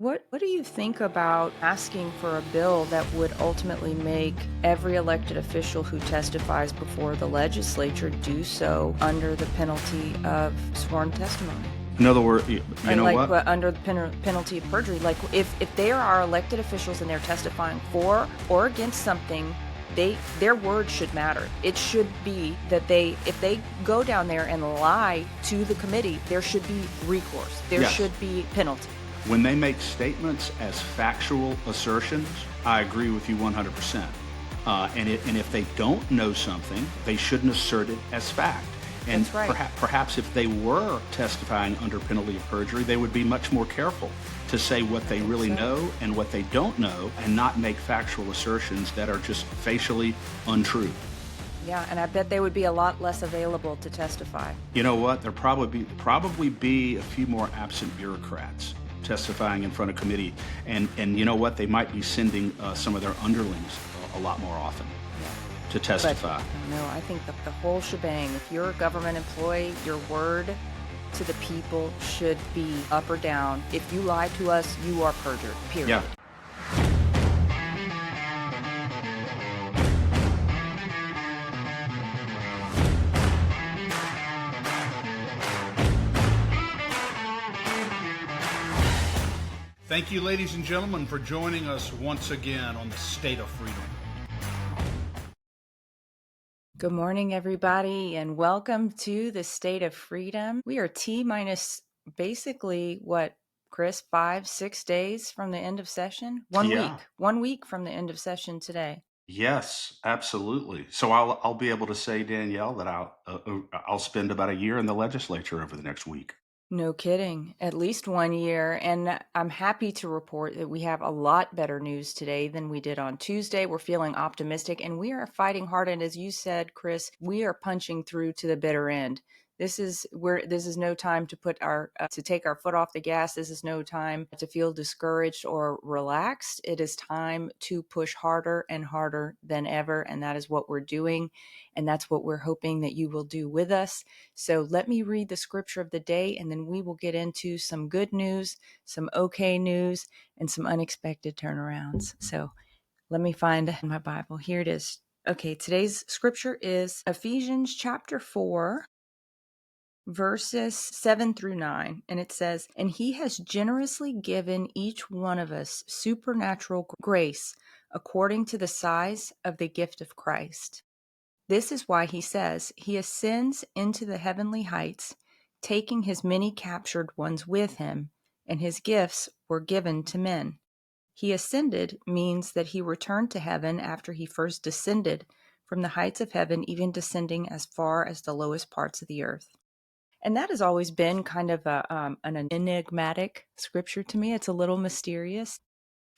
What do you think about asking for a bill that would ultimately make every elected official who testifies before the legislature do so under the penalty of sworn testimony? In other words, you know what? Under the penalty of perjury. Like, if they are elected officials and they're testifying for or against something, their word should matter. It should be that if they go down there and lie to the committee, there should be recourse. There Yes. should be penalty. When they make statements as factual assertions, I agree with you 100%. And if they don't know something, they shouldn't assert it as fact. And That's right. perhaps if they were testifying under penalty of perjury, they would be much more careful to say what they really So, know and what they don't know and not make factual assertions that are just facially untrue. yeah, and I bet they would be a lot less available to testify. You know what? There probably be a few more absent bureaucrats testifying in front of committee, and you know what? They might be sending some of their underlings a lot more often Yeah. to But testify. no, I think the whole shebang, if you're a government employee, your word to the people should be up or down. If you lie to us, you are perjured, Yeah. period. Thank you, ladies and gentlemen, for joining us once again on the State of Freedom. Good morning, everybody, and welcome to the State of Freedom. We are T minus basically what, Chris, 5, 6 days from the end of session? Yeah. 1 week from the end of session today. Yes, absolutely. So I'll be able to say, Danielle, that I'll spend about a year in the legislature over the next week. No kidding. At least 1 year. And I'm happy to report that we have a lot better news today than we did on Tuesday. We're feeling optimistic and we are fighting hard. And as you said, Chris, we are punching through to the bitter end. This is no time to to take our foot off the gas. This is no time to feel discouraged or relaxed. It is time to push harder and harder than ever. And that is what we're doing. And that's what we're hoping that you will do with us. So let me read the scripture of the day, and then we will get into some good news, some okay news, and some unexpected turnarounds. So let me find my Bible. Here it is. Okay, today's scripture is Ephesians chapter 4, verses 7 through 9. And it says, "And he has generously given each one of us supernatural grace according to the size of the gift of Christ. This is why he says he ascends into the heavenly heights, taking his many captured ones with him, and his gifts were given to men. He ascended means that he returned to heaven after he first descended from the heights of heaven, even descending as far as the lowest parts of the earth." And that has always been kind of an enigmatic scripture to me. It's a little mysterious.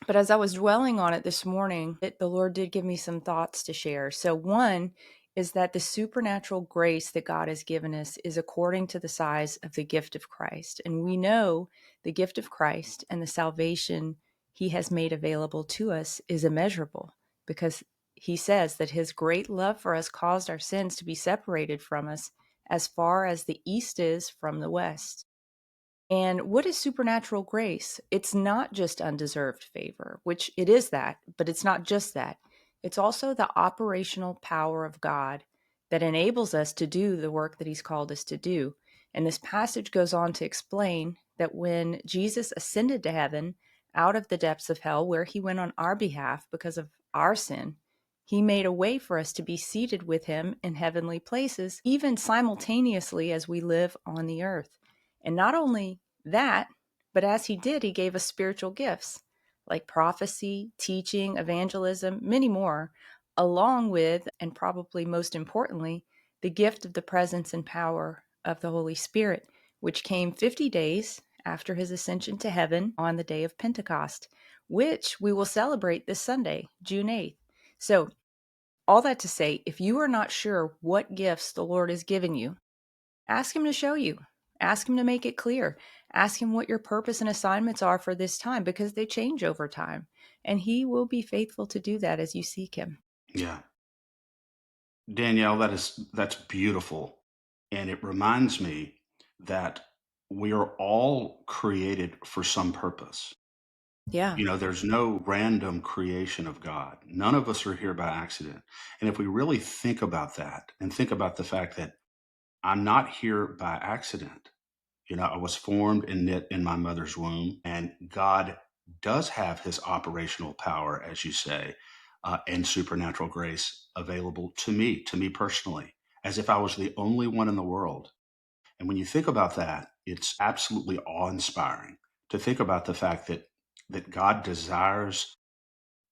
But as I was dwelling on it this morning, the Lord did give me some thoughts to share. So, one is that the supernatural grace that God has given us is according to the size of the gift of Christ. And we know the gift of Christ and the salvation he has made available to us is immeasurable, because he says that his great love for us caused our sins to be separated from us as far as the east is from the west. And what is supernatural grace? It's not just undeserved favor, which it is that, but it's not just that. It's also the operational power of God that enables us to do the work that he's called us to do. And this passage goes on to explain that when Jesus ascended to heaven out of the depths of hell, where he went on our behalf because of our sin, he made a way for us to be seated with him in heavenly places, even simultaneously as we live on the earth. And not only that, but as he did, he gave us spiritual gifts like prophecy, teaching, evangelism, many more, along with, and probably most importantly, the gift of the presence and power of the Holy Spirit, which came 50 days after his ascension to heaven on the day of Pentecost, which we will celebrate this Sunday, June 8th. So, all that to say, if you are not sure what gifts the Lord has given you, ask him to show you. Ask him to make it clear. Ask him what your purpose and assignments are for this time, because they change over time. And he will be faithful to do that as you seek him. Yeah. Danielle, that's beautiful. And it reminds me that we are all created for some purpose. Yeah. There's no random creation of God. None of us are here by accident. And if we really think about that and think about the fact that I'm not here by accident, I was formed and knit in my mother's womb, and God does have his operational power, as you say, and supernatural grace available to me personally, as if I was the only one in the world. And when you think about that, it's absolutely awe-inspiring to think about the fact that God desires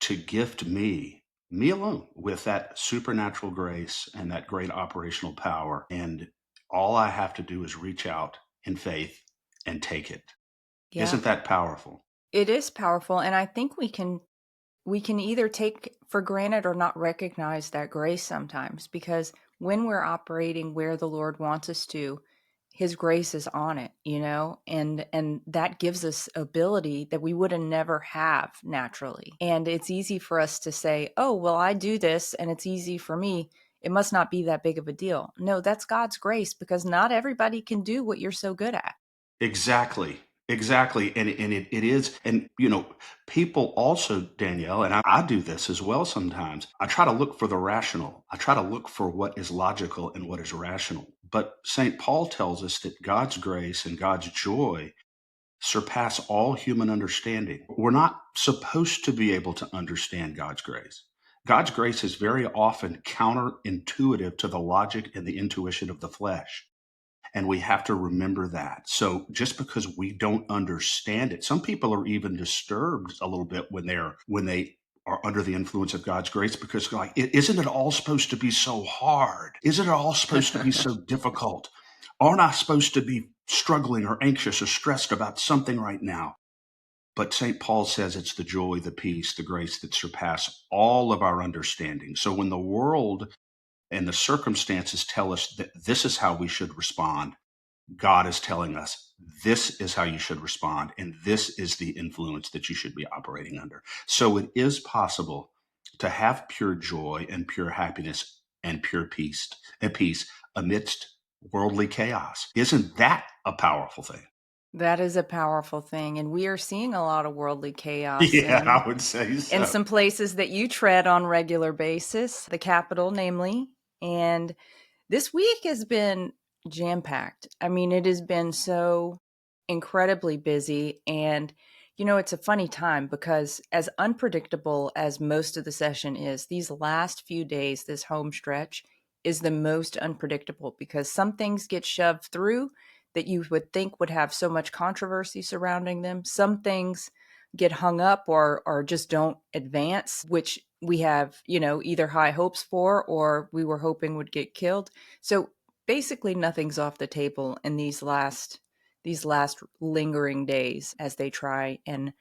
to gift me alone, with that supernatural grace and that great operational power. And all I have to do is reach out in faith and take it. Yeah. Isn't that powerful? It is powerful, and I think we can either take for granted or not recognize that grace sometimes, because when we're operating where the Lord wants us to, his grace is on it, and that gives us ability that we would have never have naturally. And it's easy for us to say, oh, well, I do this and it's easy for me, it must not be that big of a deal. No, that's God's grace, because not everybody can do what you're so good at. Exactly. Exactly. And it is. And, people also, Danielle, and I do this as well sometimes. I try to look for the rational. I try to look for what is logical and what is rational. But St. Paul tells us that God's grace and God's joy surpass all human understanding. We're not supposed to be able to understand God's grace. God's grace is very often counterintuitive to the logic and the intuition of the flesh. And we have to remember that. So just because we don't understand it, some people are even disturbed a little bit when they are under the influence of God's grace, because like, isn't it all supposed to be so hard? Isn't it all supposed to be so difficult? Aren't I supposed to be struggling or anxious or stressed about something right now? But St. Paul says it's the joy, the peace, the grace that surpass all of our understanding. So when the world and the circumstances tell us that this is how we should respond, God is telling us this is how you should respond, and this is the influence that you should be operating under. So it is possible to have pure joy and pure happiness and pure peace amidst worldly chaos. Isn't that a powerful thing? That is a powerful thing, and we are seeing a lot of worldly chaos Yeah, in I would say in so. some places that you tread on regular basis, the capital namely. And this week has been jam-packed. I mean, it has been so incredibly busy, and it's a funny time because as unpredictable as most of the session is, these last few days, this home stretch is the most unpredictable, because some things get shoved through that you would think would have so much controversy surrounding them. Some things get hung up or just don't advance, which we have, either high hopes for or we were hoping would get killed. So basically nothing's off the table in these last lingering days as they try and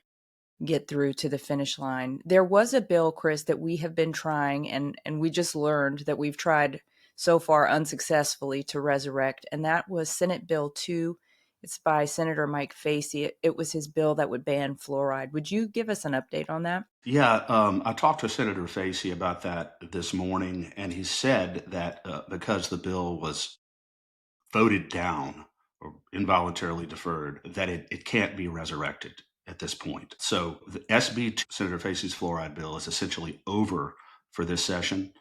get through to the finish line. There was a bill, Chris, that we have been trying, and we just learned that we've tried so far unsuccessfully to resurrect, and that was Senate Bill 2. It's by Senator Mike Facey. It was his bill that would ban fluoride. Would you give us an update on that? Yeah, I talked to Senator Facey about that this morning, and he said that because the bill was voted down or involuntarily deferred, that it can't be resurrected at this point. So the SB, Senator Facey's fluoride bill, is essentially over for this session.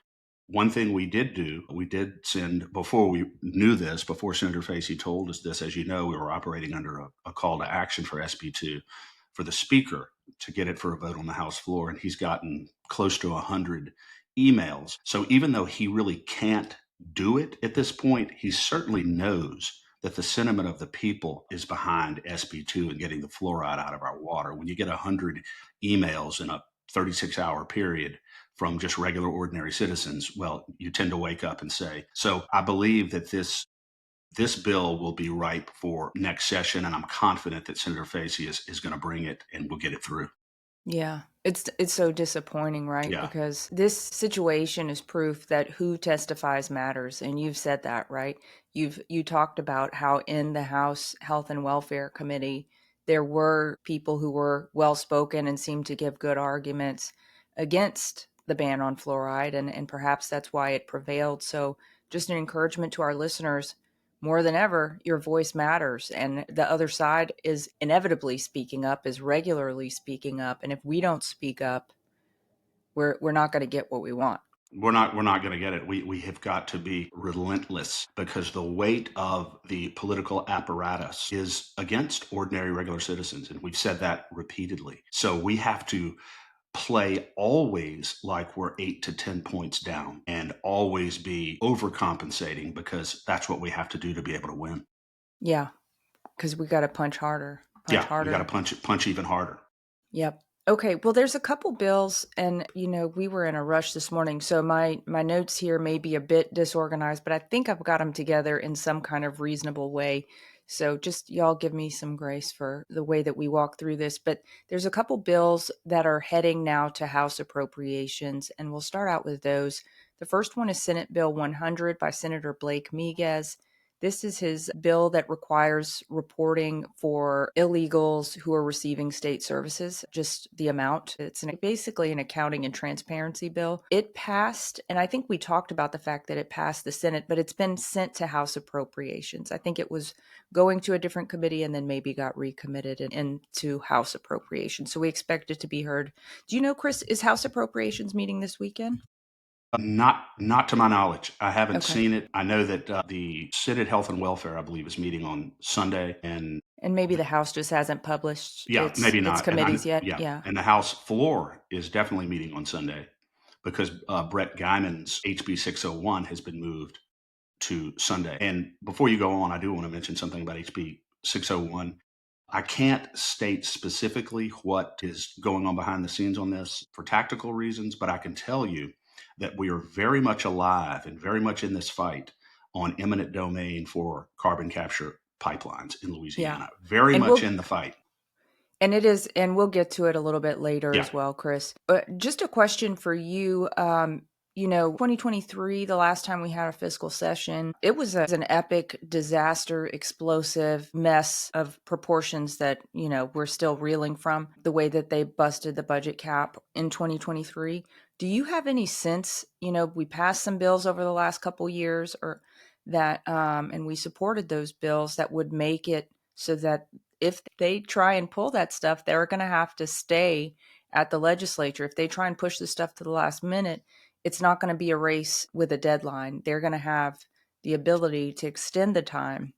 One thing we did do, we did send, before we knew this, before Senator Facey told us this, as you know, we were operating under a call to action for SB2 for the Speaker to get it for a vote on the House floor. And he's gotten close to 100 emails. So even though he really can't do it at this point, he certainly knows that the sentiment of the people is behind SB2 and getting the fluoride out of our water. When you get 100 emails in a 36-hour period from just regular ordinary citizens, well, you tend to wake up and say. So I believe that this bill will be ripe for next session, and I'm confident that Senator Facey is going to bring it and we'll get it through. Yeah. It's so disappointing, right? Yeah. Because this situation is proof that who testifies matters, and you've said that, right? You talked about how in the House Health and Welfare Committee there were people who were well-spoken and seemed to give good arguments against the ban on fluoride, and perhaps that's why it prevailed. So just an encouragement to our listeners, more than ever, your voice matters. And the other side is inevitably speaking up, is regularly speaking up. And if we don't speak up, we're not going to get what we want. We're not going to get it. We have got to be relentless because the weight of the political apparatus is against ordinary regular citizens. And we've said that repeatedly. So we have to play always like we're 8 to 10 points down and always be overcompensating because that's what we have to do to be able to win. Yeah, because we got to punch harder. We got to punch even harder. Yep. Okay, well, there's a couple bills, and we were in a rush this morning, so my notes here may be a bit disorganized, but I think I've got them together in some kind of reasonable way. So just y'all give me some grace for the way that we walk through this. But there's a couple bills that are heading now to House Appropriations, and we'll start out with those. The first one is Senate Bill 100 by Senator Blake Miguez. This is his bill that requires reporting for illegals who are receiving state services, just the amount. It's basically an accounting and transparency bill. It passed, and I think we talked about the fact that it passed the Senate, but it's been sent to House Appropriations. I think it was going to a different committee and then maybe got recommitted into House Appropriations. So we expect it to be heard. Do you know, Chris, is House Appropriations meeting this weekend? Not to my knowledge. I haven't Okay. seen it. I know that the Senate Health and Welfare, I believe, is meeting on Sunday, and maybe the House just hasn't published maybe its not. committees yet. Yeah. And the House floor is definitely meeting on Sunday because Brett Guyman's HB 601 has been moved to Sunday. And before you go on, I do want to mention something about HB 601. I can't state specifically what is going on behind the scenes on this for tactical reasons, but I can tell you that we are very much alive and very much in this fight on eminent domain for carbon capture pipelines in Louisiana. Very much in the fight. And it is, and we'll get to it a little bit later Yeah. as well, Chris. But just a question for you. 2023, the last time we had a fiscal session, it was an epic disaster, explosive mess of proportions that, we're still reeling from the way that they busted the budget cap in 2023. Do you have any sense, we passed some bills over the last couple years or that, and we supported those bills that would make it so that if they try and pull that stuff, they're going to have to stay at the legislature. If they try and push the stuff to the last minute, it's not going to be a race with a deadline. They're going to have the ability to extend the time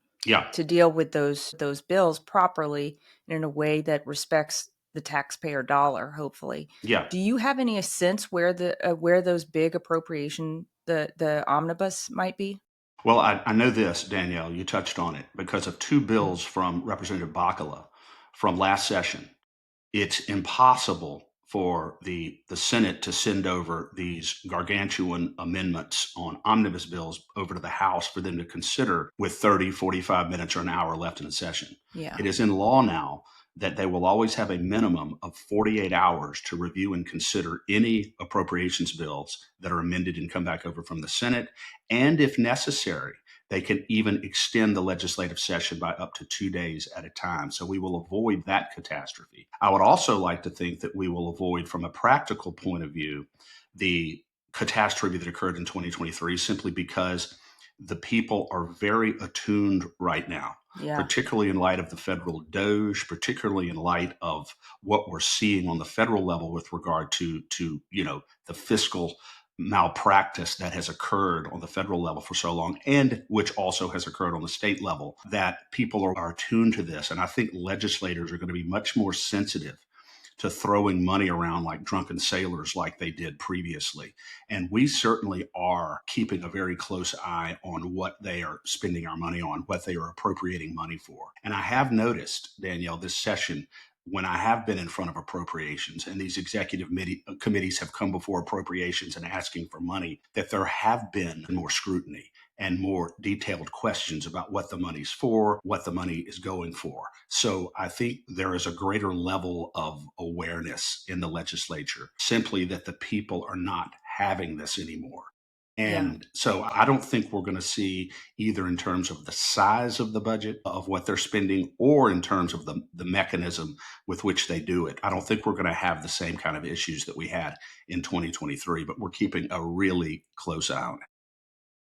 to deal with those bills properly and in a way that respects the taxpayer dollar, hopefully. Yeah. Do you have any sense where those big appropriation, the omnibus might be? Well, I know this, Danielle, you touched on it because of two bills from Representative Bacala from last session. It's impossible for the Senate to send over these gargantuan amendments on omnibus bills over to the House for them to consider with 30, 45 minutes or an hour left in the session. Yeah. It is in law now that they will always have a minimum of 48 hours to review and consider any appropriations bills that are amended and come back over from the Senate. And if necessary, they can even extend the legislative session by up to 2 days at a time. So we will avoid that catastrophe. I would also like to think that we will avoid, from a practical point of view, the catastrophe that occurred in 2023 simply because the people are very attuned right now, particularly in light of the federal DOGE, particularly in light of what we're seeing on the federal level with regard to the fiscal malpractice that has occurred on the federal level for so long, and which also has occurred on the state level, that people are attuned to this. And I think legislators are going to be much more sensitive to throwing money around like drunken sailors like they did previously. And we certainly are keeping a very close eye on what they are spending our money on, what they are appropriating money for. And I have noticed, Danielle, this session, when I have been in front of appropriations and these executive committees have come before appropriations and asking for money, that there have been more scrutiny and more detailed questions about what the money's for, what the money is going for. So I think there is a greater level of awareness in the legislature, simply that the people are not having this anymore. And so I don't think we're going to see, either in terms of the size of the budget of what they're spending or in terms of the mechanism with which they do it. I don't think we're going to have the same kind of issues that we had in 2023, but we're keeping a really close eye on it.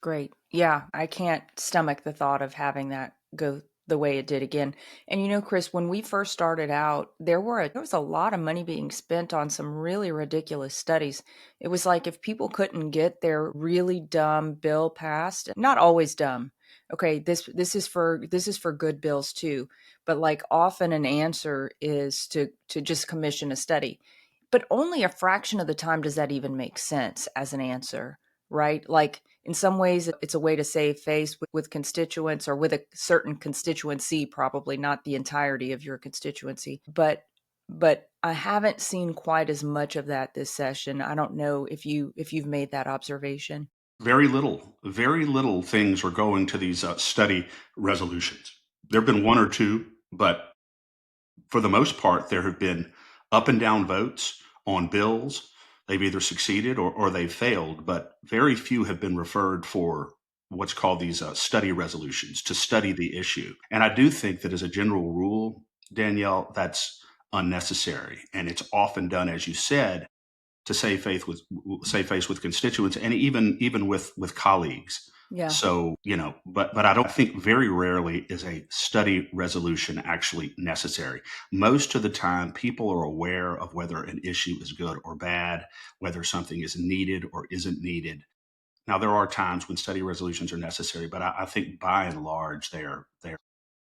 Great. Yeah, I can't stomach the thought of having that go the way it did again. And Chris, when we first started out, there was a lot of money being spent on some really ridiculous studies. It was like if people couldn't get their really dumb bill passed, not always dumb. Okay, this is for good bills too, but like often an answer is to just commission a study. But only a fraction of the time does that even make sense as an answer, right? Like in some ways, it's a way to save face with constituents or with a certain constituency, probably not the entirety of your constituency. But I haven't seen quite as much of that this session. I don't know if you've made that observation. Very little things are going to these study resolutions. There have been one or two, but for the most part, there have been up and down votes on bills. They've either succeeded or they've failed, but very few have been referred for what's called these study resolutions to study the issue. And I do think that as a general rule, Danielle, that's unnecessary. And it's often done, as you said, to save face with constituents and even with colleagues. Yeah. So, but I don't think very rarely is a study resolution actually necessary. Most of the time, people are aware of whether an issue is good or bad, whether something is needed or isn't needed. Now, there are times when study resolutions are necessary, but I think by and large, they're.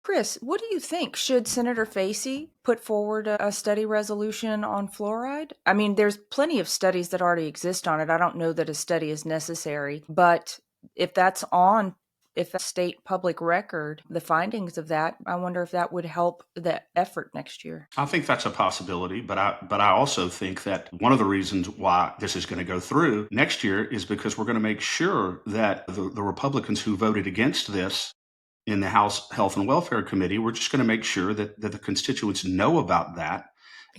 Chris, what do you think? Should Senator Facey put forward a study resolution on fluoride? I mean, there's plenty of studies that already exist on it. I don't know that a study is necessary, but if that's on, if a state public record, the findings of that, I wonder if that would help the effort next year. I think that's a possibility, but I also think that one of the reasons why this is going to go through next year is because we're going to make sure that the Republicans who voted against this in the House Health and Welfare Committee, we're just going to make sure that the constituents know about that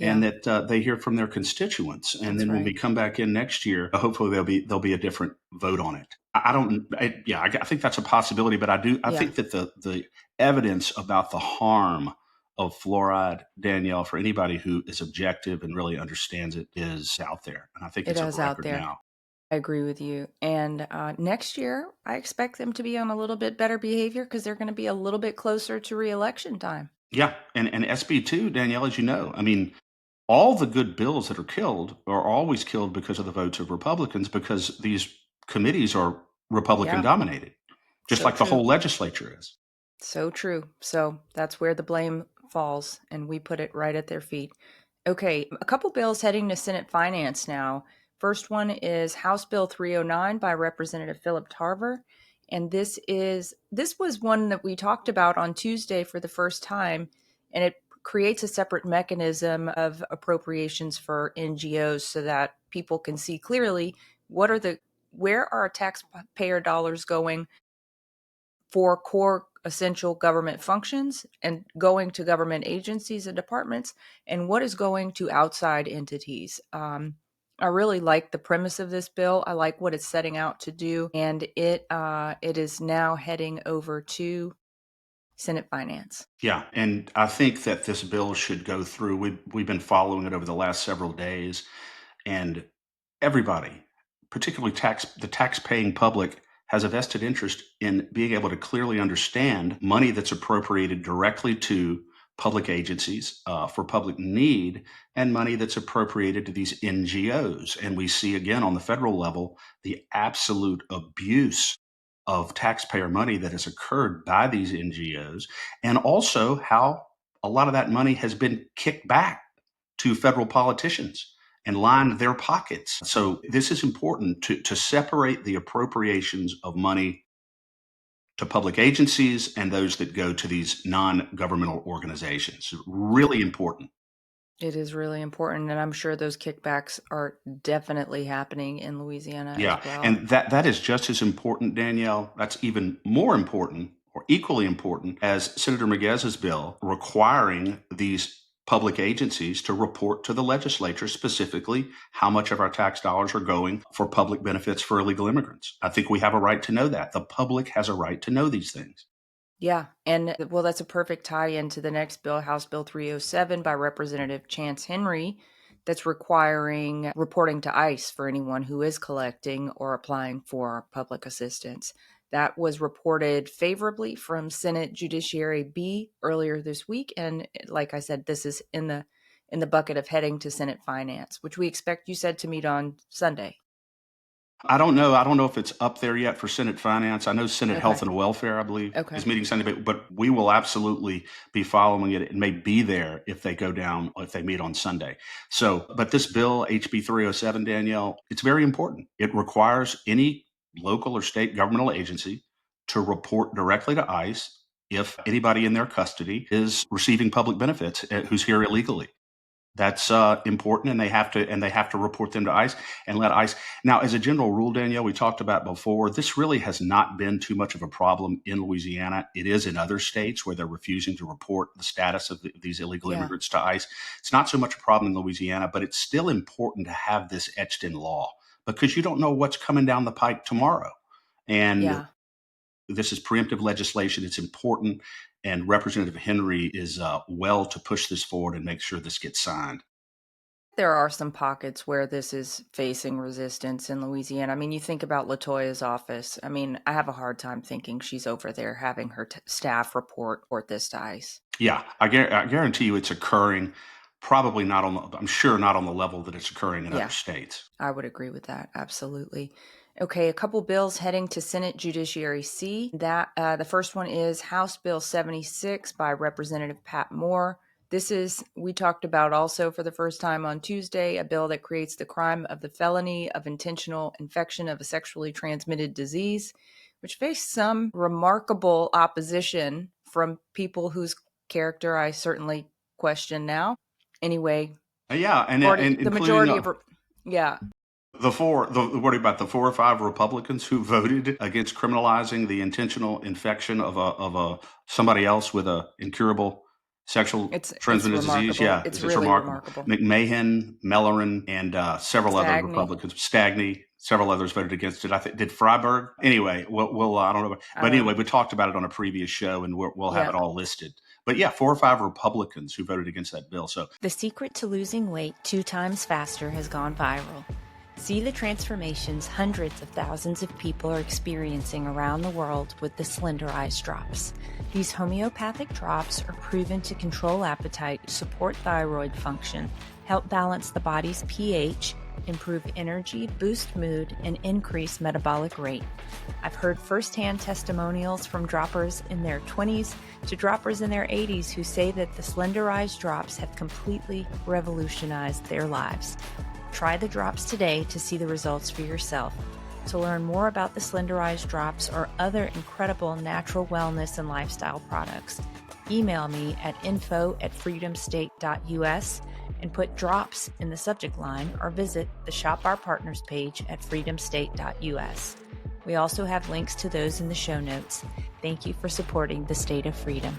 and that they hear from their constituents. And That's then when we right. come back in next year, hopefully there'll be a different vote on it. I think that's a possibility, but I Yeah. think that the evidence about the harm of fluoride, Danielle, for anybody who is objective and really understands it, is out there. And I think It it's a is out record there. now. I agree with you. And next year, I expect them to be on a little bit better behavior because they're going to be a little bit closer to reelection time. Yeah. And SB2, Danielle, as you know, I mean, all the good bills that are killed are always killed because of the votes of Republicans, because these committees are Republican Yeah, dominated, just so like the true. whole legislature is. So true. So that's where the blame falls, and we put it right at their feet. Okay, a couple bills heading to Senate Finance now. First one is House Bill 309 by Representative Philip Tarver. And this was one that we talked about on Tuesday for the first time, and it creates a separate mechanism of appropriations for NGOs so that people can see clearly where are taxpayer dollars going for core essential government functions and going to government agencies and departments, and what is going to outside entities. I really like the premise of this bill. I like what it's setting out to do, and it is now heading over to Senate Finance. Yeah, and I think that this bill should go through. We've been following it over the last several days, and everybody, particularly the tax-paying public, has a vested interest in being able to clearly understand money that's appropriated directly to public agencies for public need and money that's appropriated to these NGOs. And we see again on the federal level the absolute abuse of taxpayer money that has occurred by these NGOs, and also how a lot of that money has been kicked back to federal politicians and lined their pockets. So this is important to separate the appropriations of money to public agencies and those that go to these non-governmental organizations. Really important. It is really important, and I'm sure those kickbacks are definitely happening in Louisiana as Yeah, well. and that is just as important, Danielle. That's even more important or equally important as Senator Miguez's bill requiring these public agencies to report to the legislature specifically how much of our tax dollars are going for public benefits for illegal immigrants. I think we have a right to know that. The public has a right to know these things. Yeah, and well, that's a perfect tie-in to the next bill, House Bill 307 by Representative Chance Henry. that's requiring reporting to ICE for anyone who is collecting or applying for public assistance. That was reported favorably from Senate Judiciary B earlier this week. And like I said, this is in the bucket of heading to Senate Finance, which we expect, you said, to meet on Sunday. I don't know. I don't know if it's up there yet for Senate Finance. I know Senate Health Okay. and Welfare, I believe, Okay. is meeting Sunday, but we will absolutely be following it. It may be there if they go down, if they meet on Sunday. So, but this bill, HB 307, Danielle, it's very important. It requires any local or state governmental agency to report directly to ICE if anybody in their custody is receiving public benefits who's here illegally. That's important, and they have to report them to ICE and let ICE. Now, as a general rule, Danielle, we talked about before, this really has not been too much of a problem in Louisiana. It is in other states where they're refusing to report the status of these illegal immigrants to ICE. It's not so much a problem in Louisiana, but it's still important to have this etched in law because you don't know what's coming down the pike tomorrow. And this is preemptive legislation. It's important. And Representative Henry is well to push this forward and make sure this gets signed. There are some pockets where this is facing resistance in Louisiana. I mean, you think about LaToya's office. I mean, I have a hard time thinking she's over there having her staff report this to ICE. Yeah, I guarantee you it's occurring. Probably not I'm sure not on the level that it's occurring in other states. I would agree with that. Absolutely. Okay, a couple bills heading to Senate Judiciary C. That the first one is House Bill 76 by Representative Pat Moore. This is, we talked about also for the first time on Tuesday, a bill that creates the crime of the felony of intentional infection of a sexually transmitted disease, which faced some remarkable opposition from people whose character I certainly question now. Anyway, Yeah, and the majority of what about the 4 or 5 Republicans who voted against criminalizing the intentional infection of a somebody else with a incurable sexual transmitted disease? Yeah, It's it's really remarkable. McMahon, Mellerin, and several other Stagney. Republicans, Stagney, several others voted against it. I think did Freiberg. Anyway, we'll I don't know, but anyway, we talked about it on a previous show, and we'll have it all listed. But yeah, 4 or 5 Republicans who voted against that bill. So the secret to losing weight 2 times faster has gone viral. See the transformations hundreds of thousands of people are experiencing around the world with the Slenderize drops. These homeopathic drops are proven to control appetite, support thyroid function, help balance the body's pH, improve energy, boost mood, and increase metabolic rate. I've heard firsthand testimonials from droppers in their 20s to droppers in their 80s who say that the Slenderize drops have completely revolutionized their lives. Try the drops today to see the results for yourself. To learn more about the Slenderize drops or other incredible natural wellness and lifestyle products, email me at info@freedomstate.us and put drops in the subject line or visit the Shop Our Partners page at freedomstate.us. We also have links to those in the show notes. Thank you for supporting the state of freedom.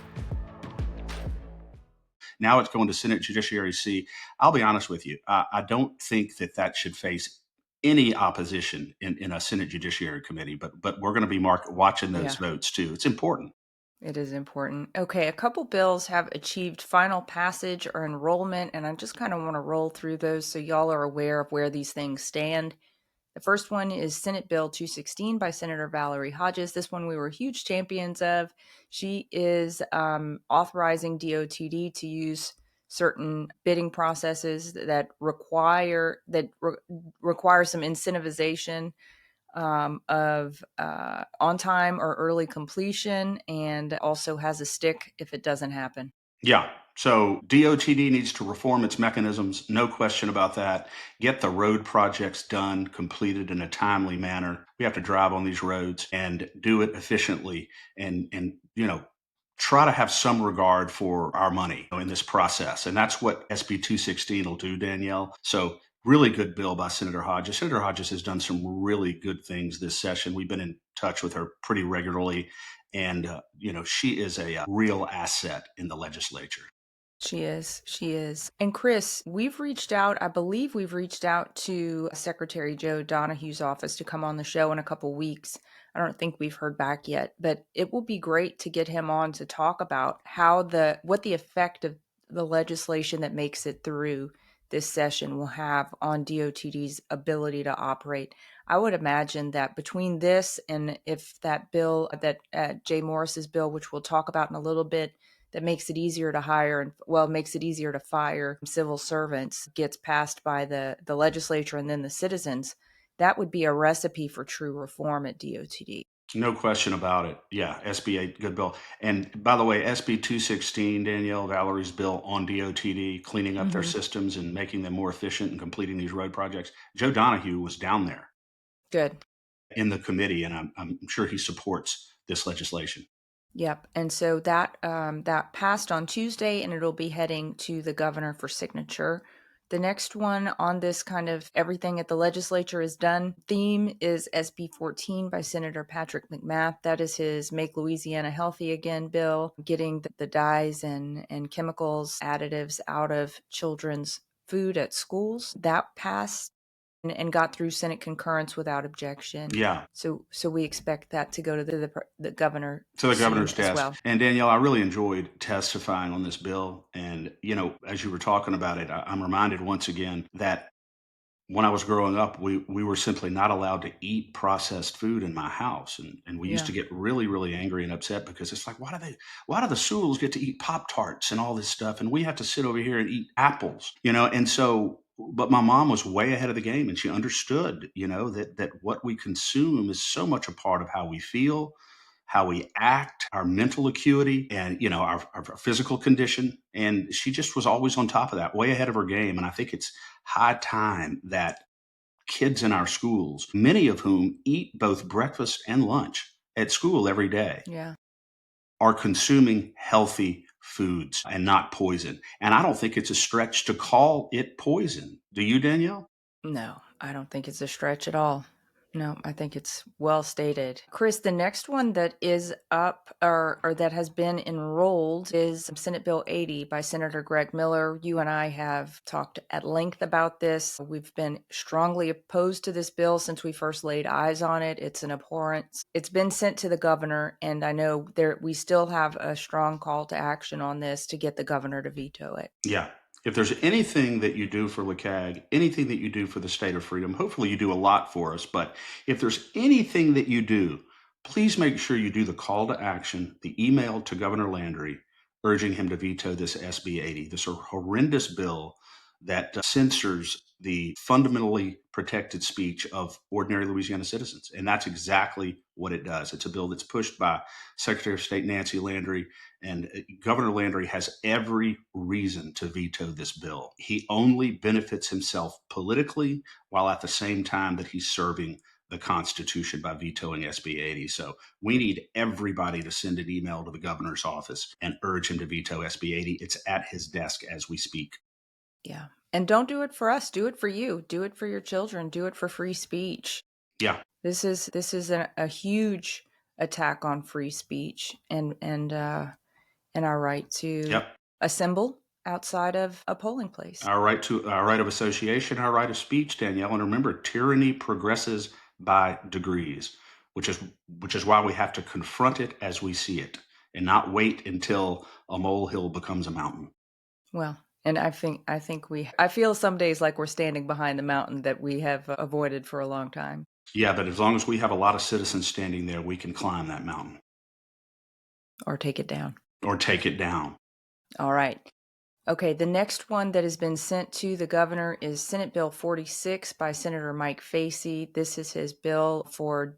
Now it's going to Senate Judiciary C. I'll be honest with you. I don't think that should face any opposition in a Senate Judiciary Committee, but we're going to be watching those votes too. It's important. It is important. Okay, a couple bills have achieved final passage or enrollment, and I just kind of want to roll through those so y'all are aware of where these things stand. The first one is Senate Bill 216 by Senator Valerie Hodges. This one we were huge champions of. She is authorizing DOTD to use certain bidding processes that require some incentivization of on time or early completion, and also has a stick if it doesn't happen. Yeah. So DOTD needs to reform its mechanisms. No question about that. Get the road projects done, completed in a timely manner. We have to drive on these roads and do it efficiently and try to have some regard for our money in this process. And that's what SB 216 will do, Danielle. So really good bill by Senator Hodges. Senator Hodges has done some really good things this session. We've been in touch with her pretty regularly. And, she is a real asset in the legislature. She is. And Chris, I believe we've reached out to Secretary Joe Donahue's office to come on the show in a couple weeks. I don't think we've heard back yet, but it will be great to get him on to talk about what the effect of the legislation that makes it through this session will have on DOTD's ability to operate. I would imagine that between this and if that bill, that Jay Morris's bill, which we'll talk about in a little bit, that makes it easier to hire and makes it easier to fire civil servants, gets passed by the legislature and then the citizens, that would be a recipe for true reform at DOTD. No question about it. Yeah, SB 8, good bill. And by the way, SB 216, Danielle, Valerie's bill on DOTD, cleaning up their systems and making them more efficient and completing these road projects. Joe Donahue was down there Good. in the committee, and I'm sure he supports this legislation. Yep. And so that passed on Tuesday, and it'll be heading to the governor for signature. The next one on this kind of everything at the legislature is done theme is SB 14 by Senator Patrick McMath. That is his Make Louisiana Healthy Again bill, getting the dyes and chemicals, additives out of children's food at schools. That passed and got through Senate concurrence without objection. Yeah. So we expect that to go to the governor. To the governor's desk. As well. And Danielle, I really enjoyed testifying on this bill. And, as you were talking about it, I'm reminded once again that when I was growing up, we were simply not allowed to eat processed food in my house. And we used to get really, really angry and upset because it's like, why do the Sewells get to eat Pop-Tarts and all this stuff? And we have to sit over here and eat apples, and so, but my mom was way ahead of the game, and she understood, that what we consume is so much a part of how we feel, how we act, our mental acuity, and our physical condition. And she just was always on top of that, way ahead of her game. And I think it's high time that kids in our schools, many of whom eat both breakfast and lunch at school every day, are consuming healthy foods and not poison. And I don't think it's a stretch to call it poison. Do you, Danielle? No, I don't think it's a stretch at all. No, I think it's well stated. Chris, the next one that is up or that has been enrolled is Senate Bill 80 by Senator Greg Miller. You and I have talked at length about this. We've been strongly opposed to this bill since we first laid eyes on it. It's an abhorrence. It's been sent to the governor, and I know we still have a strong call to action on this to get the governor to veto it. Yeah. If there's anything that you do for LACAG, anything that you do for the state of freedom, hopefully you do a lot for us. But if there's anything that you do, please make sure you do the call to action, the email to Governor Landry, urging him to veto this SB 80, this horrendous bill that censors the fundamentally protected speech of ordinary Louisiana citizens. And that's exactly what it does. It's a bill that's pushed by Secretary of State Nancy Landry, and Governor Landry has every reason to veto this bill. He only benefits himself politically, while at the same time that he's serving the Constitution by vetoing SB 80. So we need everybody to send an email to the governor's office and urge him to veto SB 80. It's at his desk as we speak. Yeah. And don't do it for us. Do it for you. Do it for your children. Do it for free speech. Yeah. This is a huge attack on free speech and our right to assemble outside of a polling place. Our right of association, our right of speech, Danielle. And remember, tyranny progresses by degrees, which is why we have to confront it as we see it and not wait until a molehill becomes a mountain. Well, and I feel some days like we're standing behind the mountain that we have avoided for a long time. Yeah, but as long as we have a lot of citizens standing there, we can climb that mountain. Or take it down. All right. Okay, the next one that has been sent to the governor is Senate Bill 46 by Senator Mike Facey. This is his bill for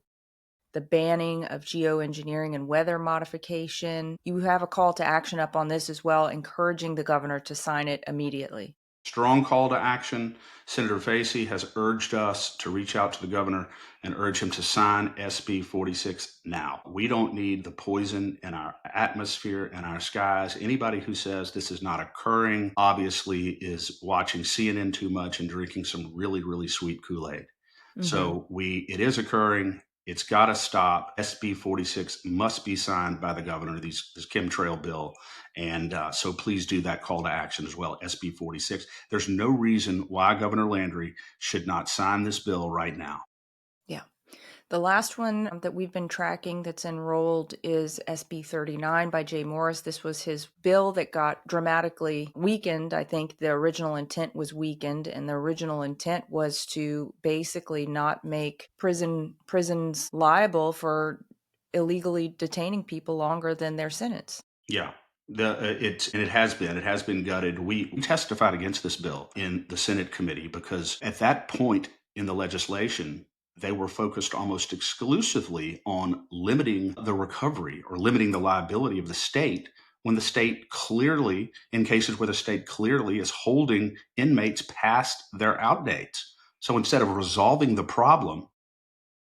the banning of geoengineering and weather modification. You have a call to action up on this as well, encouraging the governor to sign it immediately. Strong call to action. Senator Facey has urged us to reach out to the governor and urge him to sign SB 46 now. We don't need the poison in our atmosphere and our skies. Anybody who says this is not occurring obviously is watching CNN too much and drinking some really, really sweet Kool-Aid. Mm-hmm. So it is occurring. It's got to stop. SB 46 must be signed by the governor, this chemtrail bill. And so please do that call to action as well, SB 46. There's no reason why Governor Landry should not sign this bill right now. Yeah. The last one that we've been tracking that's enrolled is SB 39 by Jay Morris. This was his bill that got dramatically weakened. I think the original intent was weakened, and the original intent was to basically not make prisons liable for illegally detaining people longer than their sentence. Yeah. It has been gutted. We testified against this bill in the Senate committee because at that point in the legislation, they were focused almost exclusively on limiting the recovery or limiting the liability of the state when the state clearly, in cases where the state clearly is holding inmates past their outdates. So instead of resolving the problem,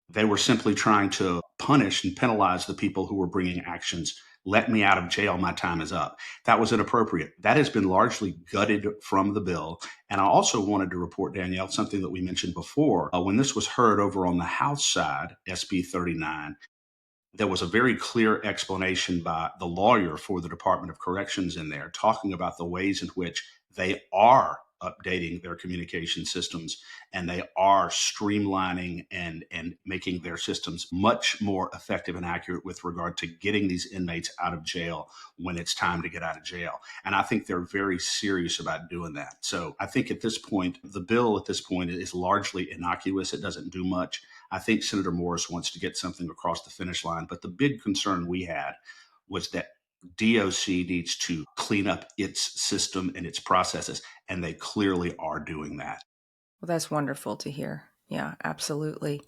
they were simply trying to punish and penalize the people who were bringing actions. Let me out of jail. My time is up. That was inappropriate. That has been largely gutted from the bill. And I also wanted to report, Danielle, something that we mentioned before. When this was heard over on the House side, SB 39, there was a very clear explanation by the lawyer for the Department of Corrections in there, talking about the ways in which they are updating their communication systems and they are streamlining and making their systems much more effective and accurate with regard to getting these inmates out of jail when it's time to get out of jail. And I think they're very serious about doing that. So I think at this point, the bill at this point is largely innocuous. It doesn't do much. I think Senator Morris wants to get something across the finish line. But the big concern we had was that DOC needs to clean up its system and its processes, and they clearly are doing that. Well, that's wonderful to hear. Yeah, absolutely.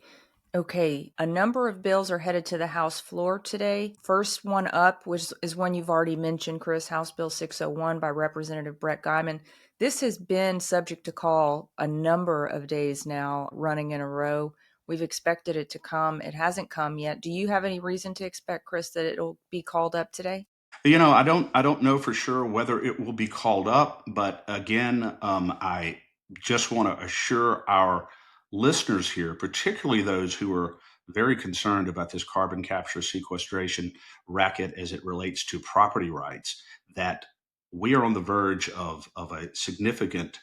Okay, a number of bills are headed to the House floor today. First one up is one you've already mentioned, Chris, House Bill 601 by Representative Brett Guyman. This has been subject to call a number of days now, running in a row. We've expected it to come. It hasn't come yet. Do you have any reason to expect, Chris, that it'll be called up today? I don't know for sure whether it will be called up, but again, I just want to assure our listeners here, particularly those who are very concerned about this carbon capture sequestration racket as it relates to property rights, that we are on the verge of a significant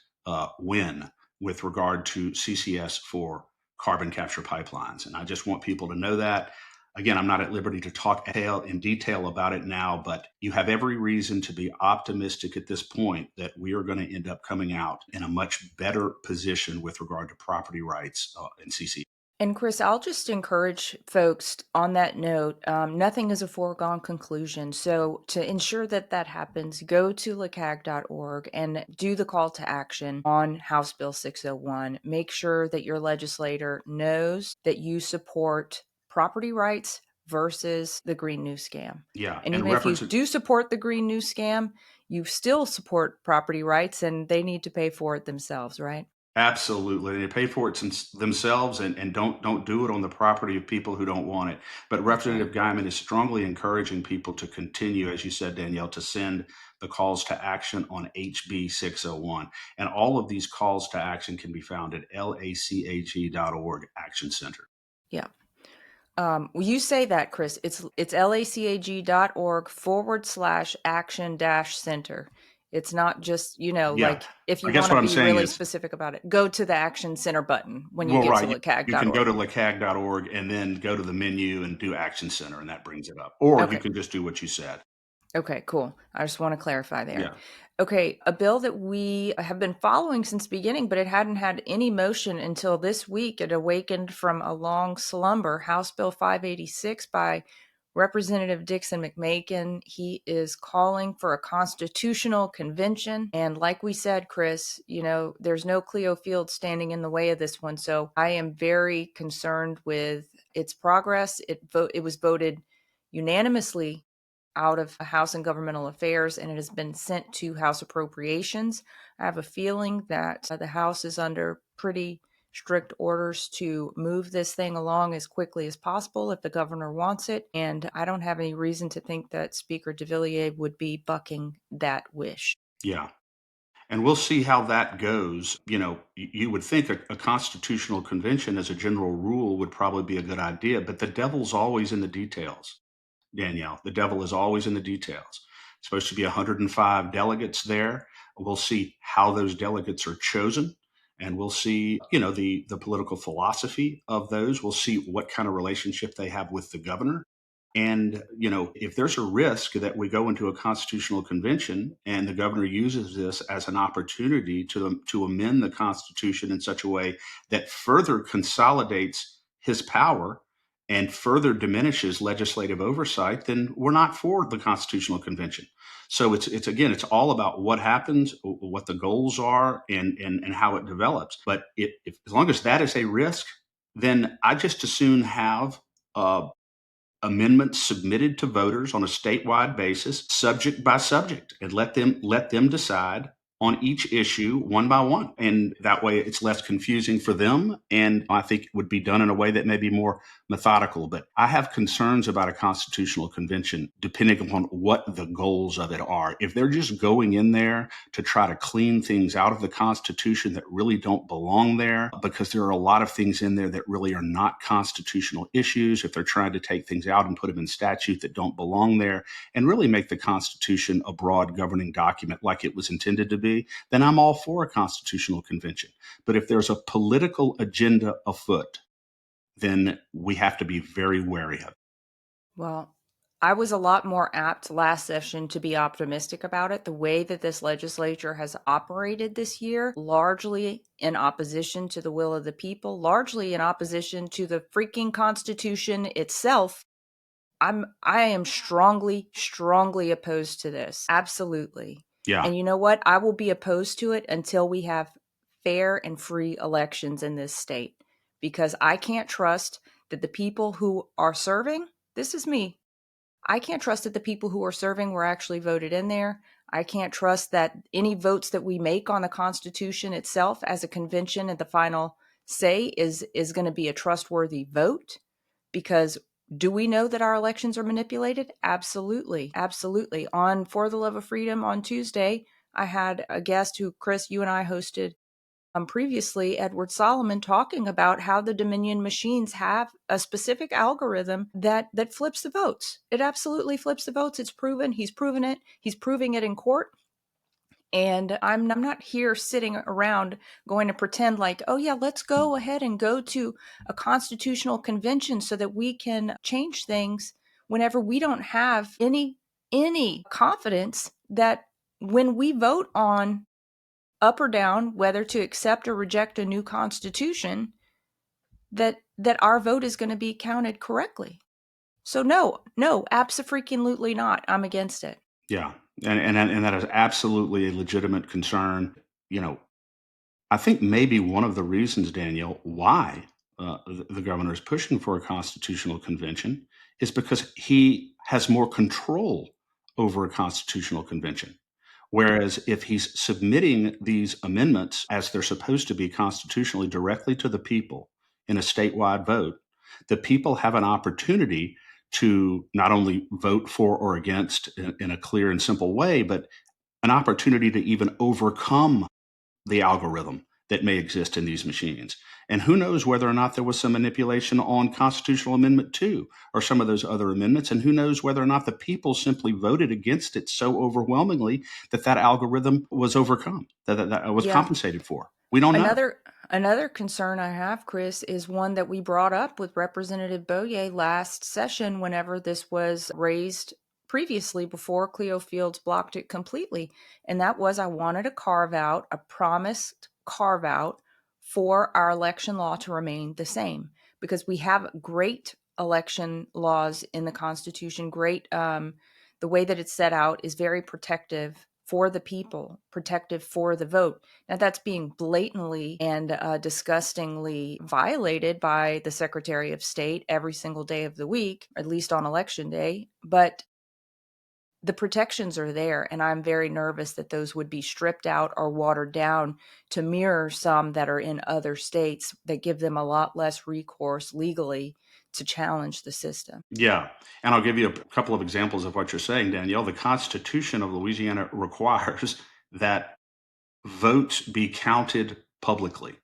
win with regard to CCS for carbon capture pipelines. And I just want people to know that. Again, I'm not at liberty to talk in detail about it now, but you have every reason to be optimistic at this point that we are going to end up coming out in a much better position with regard to property rights and CC. And Chris, I'll just encourage folks on that note, nothing is a foregone conclusion. So to ensure that that happens, go to LACAG.org and do the call to action on House Bill 601. Make sure that your legislator knows that you support property rights versus the Green New Scam. Yeah. And even if you do support the Green New Scam, you still support property rights and they need to pay for it themselves, right? Absolutely. They pay for it themselves and don't do it on the property of people who don't want it. But Representative Guyman is strongly encouraging people to continue, as you said, Danielle, to send the calls to action on HB 601. And all of these calls to action can be found at lacag.org Action Center. Yeah. You say that, Chris. It's lacag.org/action-center. It's not just, like if you want to be really specific about it, go to the Action Center button when you get to LACAG.org. You can go to LACAG.org and then go to the menu and do Action Center, and that brings it up. Or you can just do what you said. Okay, cool. I just want to clarify there. Yeah. Okay, a bill that we have been following since the beginning, but it hadn't had any motion until this week. It awakened from a long slumber. House Bill 586 by Representative Dixon McMakin. He is calling for a constitutional convention. And like we said, Chris, there's no Cleo Field standing in the way of this one. So I am very concerned with its progress. It was voted unanimously out of House and Governmental Affairs, and it has been sent to House Appropriations. I have a feeling that the House is under pretty strict orders to move this thing along as quickly as possible if the governor wants it, and I don't have any reason to think that Speaker de Villiers would be bucking that wish. Yeah. And we'll see how that goes. You would think a constitutional convention as a general rule would probably be a good idea, but the devil's always in the details. Danielle, the devil is always in the details. It's supposed to be 105 delegates there. We'll see how those delegates are chosen. and we'll see, the political philosophy of those. We'll see what kind of relationship they have with the governor. And, if there's a risk that we go into a constitutional convention and the governor uses this as an opportunity to amend the Constitution in such a way that further consolidates his power and further diminishes legislative oversight, then we're not for the Constitutional Convention. So it's all about what happens, what the goals are, and how it develops. But if as long as that is a risk, then I just as soon have amendments submitted to voters on a statewide basis, subject by subject, and let them decide on each issue one by one. And that way it's less confusing for them. And I think it would be done in a way that may be more methodical. But I have concerns about a constitutional convention depending upon what the goals of it are. If they're just going in there to try to clean things out of the Constitution that really don't belong there, because there are a lot of things in there that really are not constitutional issues, if they're trying to take things out and put them in statute that don't belong there, and really make the Constitution a broad governing document like it was intended to be, then I'm all for a constitutional convention. But if there's a political agenda afoot, then we have to be very wary of it. Well, I was a lot more apt last session to be optimistic about it. The way that this legislature has operated this year, largely in opposition to the will of the people, largely in opposition to the freaking Constitution itself. I am strongly opposed to this. Absolutely. Yeah. And you know what? I will be opposed to it until we have fair and free elections in this state, because I can't trust that the people who are serving, this is me, I can't trust that the people who are serving were actually voted in there. I can't trust that any votes that we make on the Constitution itself as a convention and the final say is going to be a trustworthy vote, because do we know that our elections are manipulated? Absolutely. Absolutely. On For the Love of Freedom on Tuesday, I had a guest who, Chris, you and I hosted previously, Edward Solomon, talking about how the Dominion machines have a specific algorithm that flips the votes. It absolutely flips the votes. It's proven. He's proven it. He's proving it in court. And I'm not here sitting around going to pretend like, oh yeah, let's go ahead and go to a constitutional convention so that we can change things, whenever we don't have any confidence that when we vote on up or down whether to accept or reject a new constitution, that our vote is going to be counted correctly. So no, abso-freaking-lutely not. I'm against it. Yeah. And that is absolutely a legitimate concern. I think maybe one of the reasons, Danielle, why the governor is pushing for a constitutional convention is because he has more control over a constitutional convention. Whereas if he's submitting these amendments as they're supposed to be constitutionally directly to the people in a statewide vote, the people have an opportunity to not only vote for or against in a clear and simple way, but an opportunity to even overcome the algorithm that may exist in these machines. And who knows whether or not there was some manipulation on Constitutional Amendment 2 or some of those other amendments, and who knows whether or not the people simply voted against it so overwhelmingly that algorithm was overcome, that was compensated for. We don't know. Another concern I have, Chris, is one that we brought up with Representative Boyer last session whenever this was raised previously, before Cleo Fields blocked it completely. And that was, I wanted a promised carve out for our election law to remain the same, because we have great election laws in the Constitution. Great. The way that it's set out is very protective for the people, protective for the vote. Now that's being blatantly and disgustingly violated by the Secretary of State every single day of the week, at least on election day. But the protections are there, and I'm very nervous that those would be stripped out or watered down to mirror some that are in other states that give them a lot less recourse legally to challenge the system. Yeah. And I'll give you a couple of examples of what you're saying, Danielle. The Constitution of Louisiana requires that votes be counted publicly.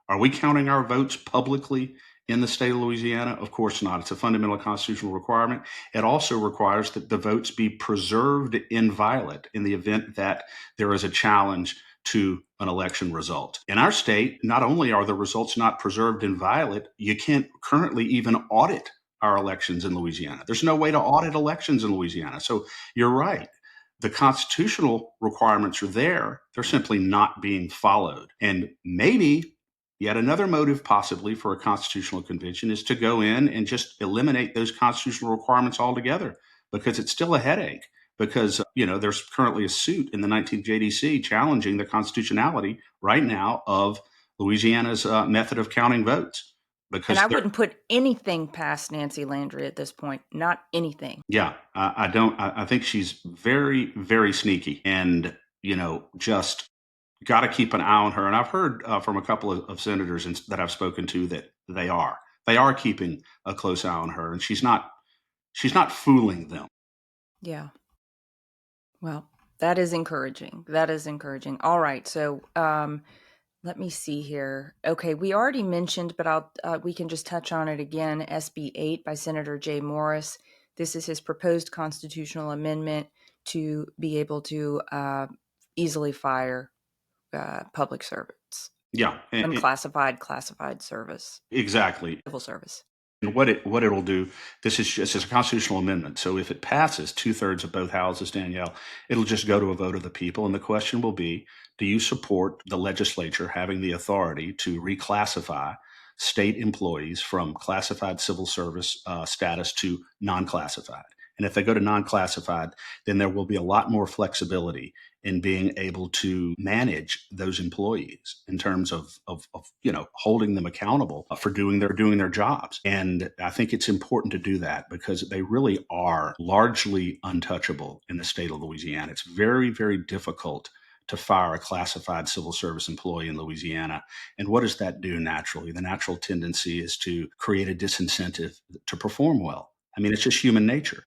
Are we counting our votes publicly in the state of Louisiana? Of course not. It's a fundamental constitutional requirement. It also requires that the votes be preserved inviolate in the event that there is a challenge to an election result. In our state, not only are the results not preserved inviolate, you can't currently even audit our elections in Louisiana. There's no way to audit elections in Louisiana. So you're right. The constitutional requirements are there. They're simply not being followed. And maybe yet another motive possibly for a constitutional convention is to go in and just eliminate those constitutional requirements altogether, because it's still a headache. Because, there's currently a suit in the 19th JDC challenging the constitutionality right now of Louisiana's method of counting votes. And I wouldn't put anything past Nancy Landry at this point. Not anything. Yeah, I don't. I think she's very, very sneaky, and just got to keep an eye on her. And I've heard from a couple of senators that I've spoken to that they are keeping a close eye on her, and she's not fooling them. Yeah. Well, that is encouraging. All right, so let me see here. Okay, we already mentioned, but we can just touch on it again. SB 8 by Senator Jay Morris. This is his proposed constitutional amendment to be able to easily fire public servants. Yeah, unclassified, classified service. Exactly. Civil service. And what it'll do, this is a constitutional amendment. So if it passes 2/3 of both houses, Danielle, it'll just go to a vote of the people. And the question will be, do you support the legislature having the authority to reclassify state employees from classified civil service status to non-classified? And if they go to non-classified, then there will be a lot more flexibility in being able to manage those employees in terms of holding them accountable for doing their jobs. And I think it's important to do that because they really are largely untouchable in the state of Louisiana. It's very, very difficult to fire a classified civil service employee in Louisiana. And what does that do naturally? The natural tendency is to create a disincentive to perform well. I mean, it's just human nature.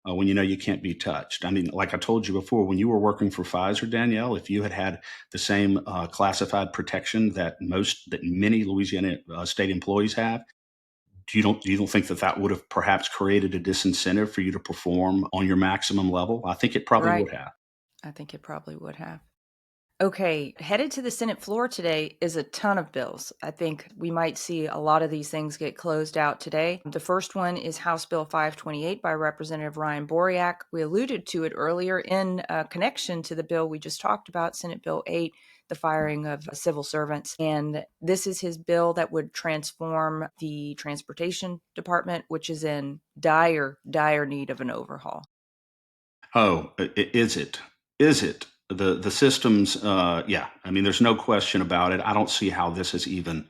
When you can't be touched. I mean, like I told you before, when you were working for Pfizer, Danielle, if you had the same classified protection that many Louisiana state employees have, you don't think that would have perhaps created a disincentive for you to perform on your maximum level? I think it probably would have. I think it probably would have. Okay, headed to the Senate floor today is a ton of bills. I think we might see a lot of these things get closed out today. The first one is House Bill 528 by Representative Ryan Boriak. We alluded to it earlier in connection to the bill we just talked about, Senate Bill 8, the firing of civil servants. And this is his bill that would transform the Transportation Department, which is in dire, dire need of an overhaul. Oh, is it? Is it? The systems, yeah. I mean, there's no question about it. I don't see how this is even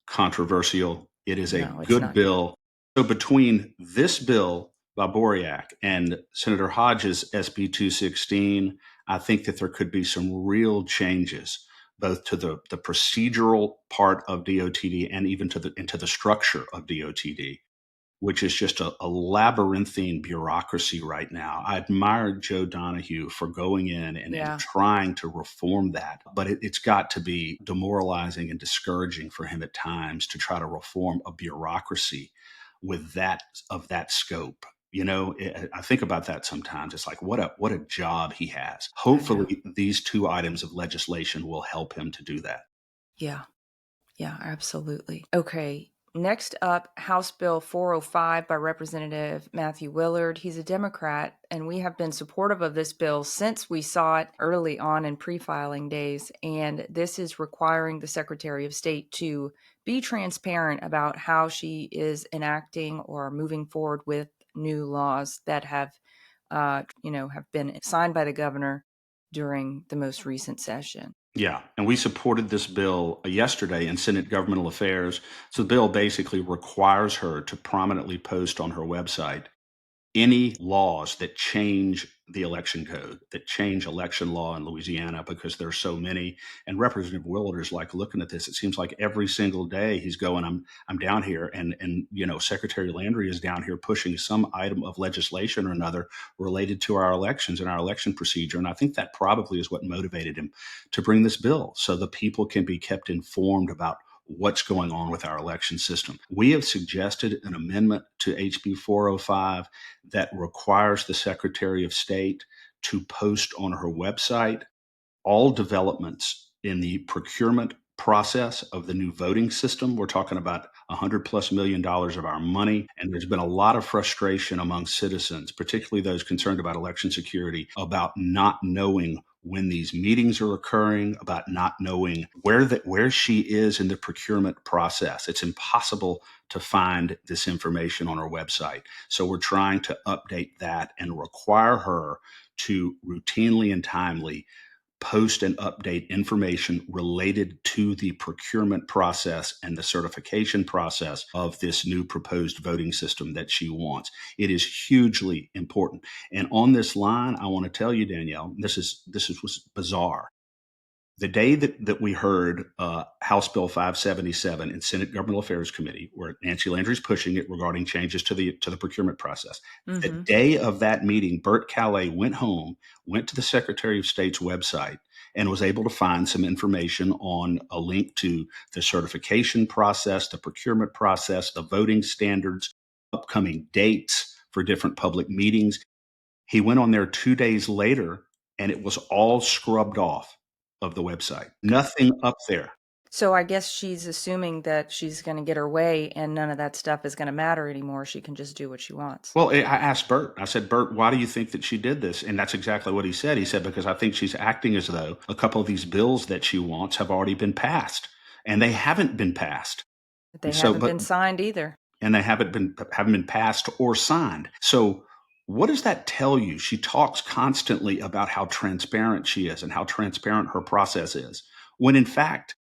controversial. It is a good bill. So between this bill by Boriak and Senator Hodges' SB 216, I think that there could be some real changes, both to the procedural part of DOTD and even into the structure of DOTD, which is just a labyrinthine bureaucracy right now. I admire Joe Donahue for going in and trying to reform that, but it's got to be demoralizing and discouraging for him at times to try to reform a bureaucracy with that scope. I think about that sometimes. It's like, what a job he has. Hopefully these two items of legislation will help him to do that. Yeah, absolutely. Okay. Next up, House Bill 405 by Representative Matthew Willard. He's a Democrat, and we have been supportive of this bill since we saw it early on in pre-filing days. And this is requiring the Secretary of State to be transparent about how she is enacting or moving forward with new laws that have been signed by the governor during the most recent session. Yeah, and we supported this bill yesterday in Senate Governmental Affairs. So the bill basically requires her to prominently post on her website any laws that change the election code, that change election law in Louisiana, because there's so many. And Representative Willard is like looking at this. It seems like every single day he's going, I'm down here, and Secretary Landry is down here pushing some item of legislation or another related to our elections and our election procedure. And I think that probably is what motivated him to bring this bill, so the people can be kept informed about what's going on with our election system. We have suggested an amendment to HB 405 that requires the Secretary of State to post on her website all developments in the procurement process of the new voting system. We're talking about $100+ million of our money. And there's been a lot of frustration among citizens, particularly those concerned about election security, about not knowing when these meetings are occurring, about not knowing where she is in the procurement process. It's impossible to find this information on our website. So we're trying to update that and require her to routinely and timely post and update information related to the procurement process and the certification process of this new proposed voting system that she wants. It is hugely important. And on this line, I want to tell you, Danielle, this was bizarre. The day that we heard House Bill 577 in Senate Governmental Affairs Committee, where Nancy Landry's pushing it regarding changes to the procurement process, the day of that meeting, Bert Calais went home, went to the Secretary of State's website, and was able to find some information on a link to the certification process, the procurement process, the voting standards, upcoming dates for different public meetings. He went on there 2 days later, and it was all scrubbed off of the website. Nothing up there. So I guess she's assuming that she's going to get her way and none of that stuff is going to matter anymore. She can just do what she wants. Well, I asked Bert, I said, Bert, why do you think that she did this? And that's exactly what he said. He said, because I think she's acting as though a couple of these bills that she wants have already been passed, and they haven't been passed. But they haven't been signed either. And they haven't been passed or signed. So what does that tell you? She talks constantly about how transparent she is and how transparent her process is, when in fact,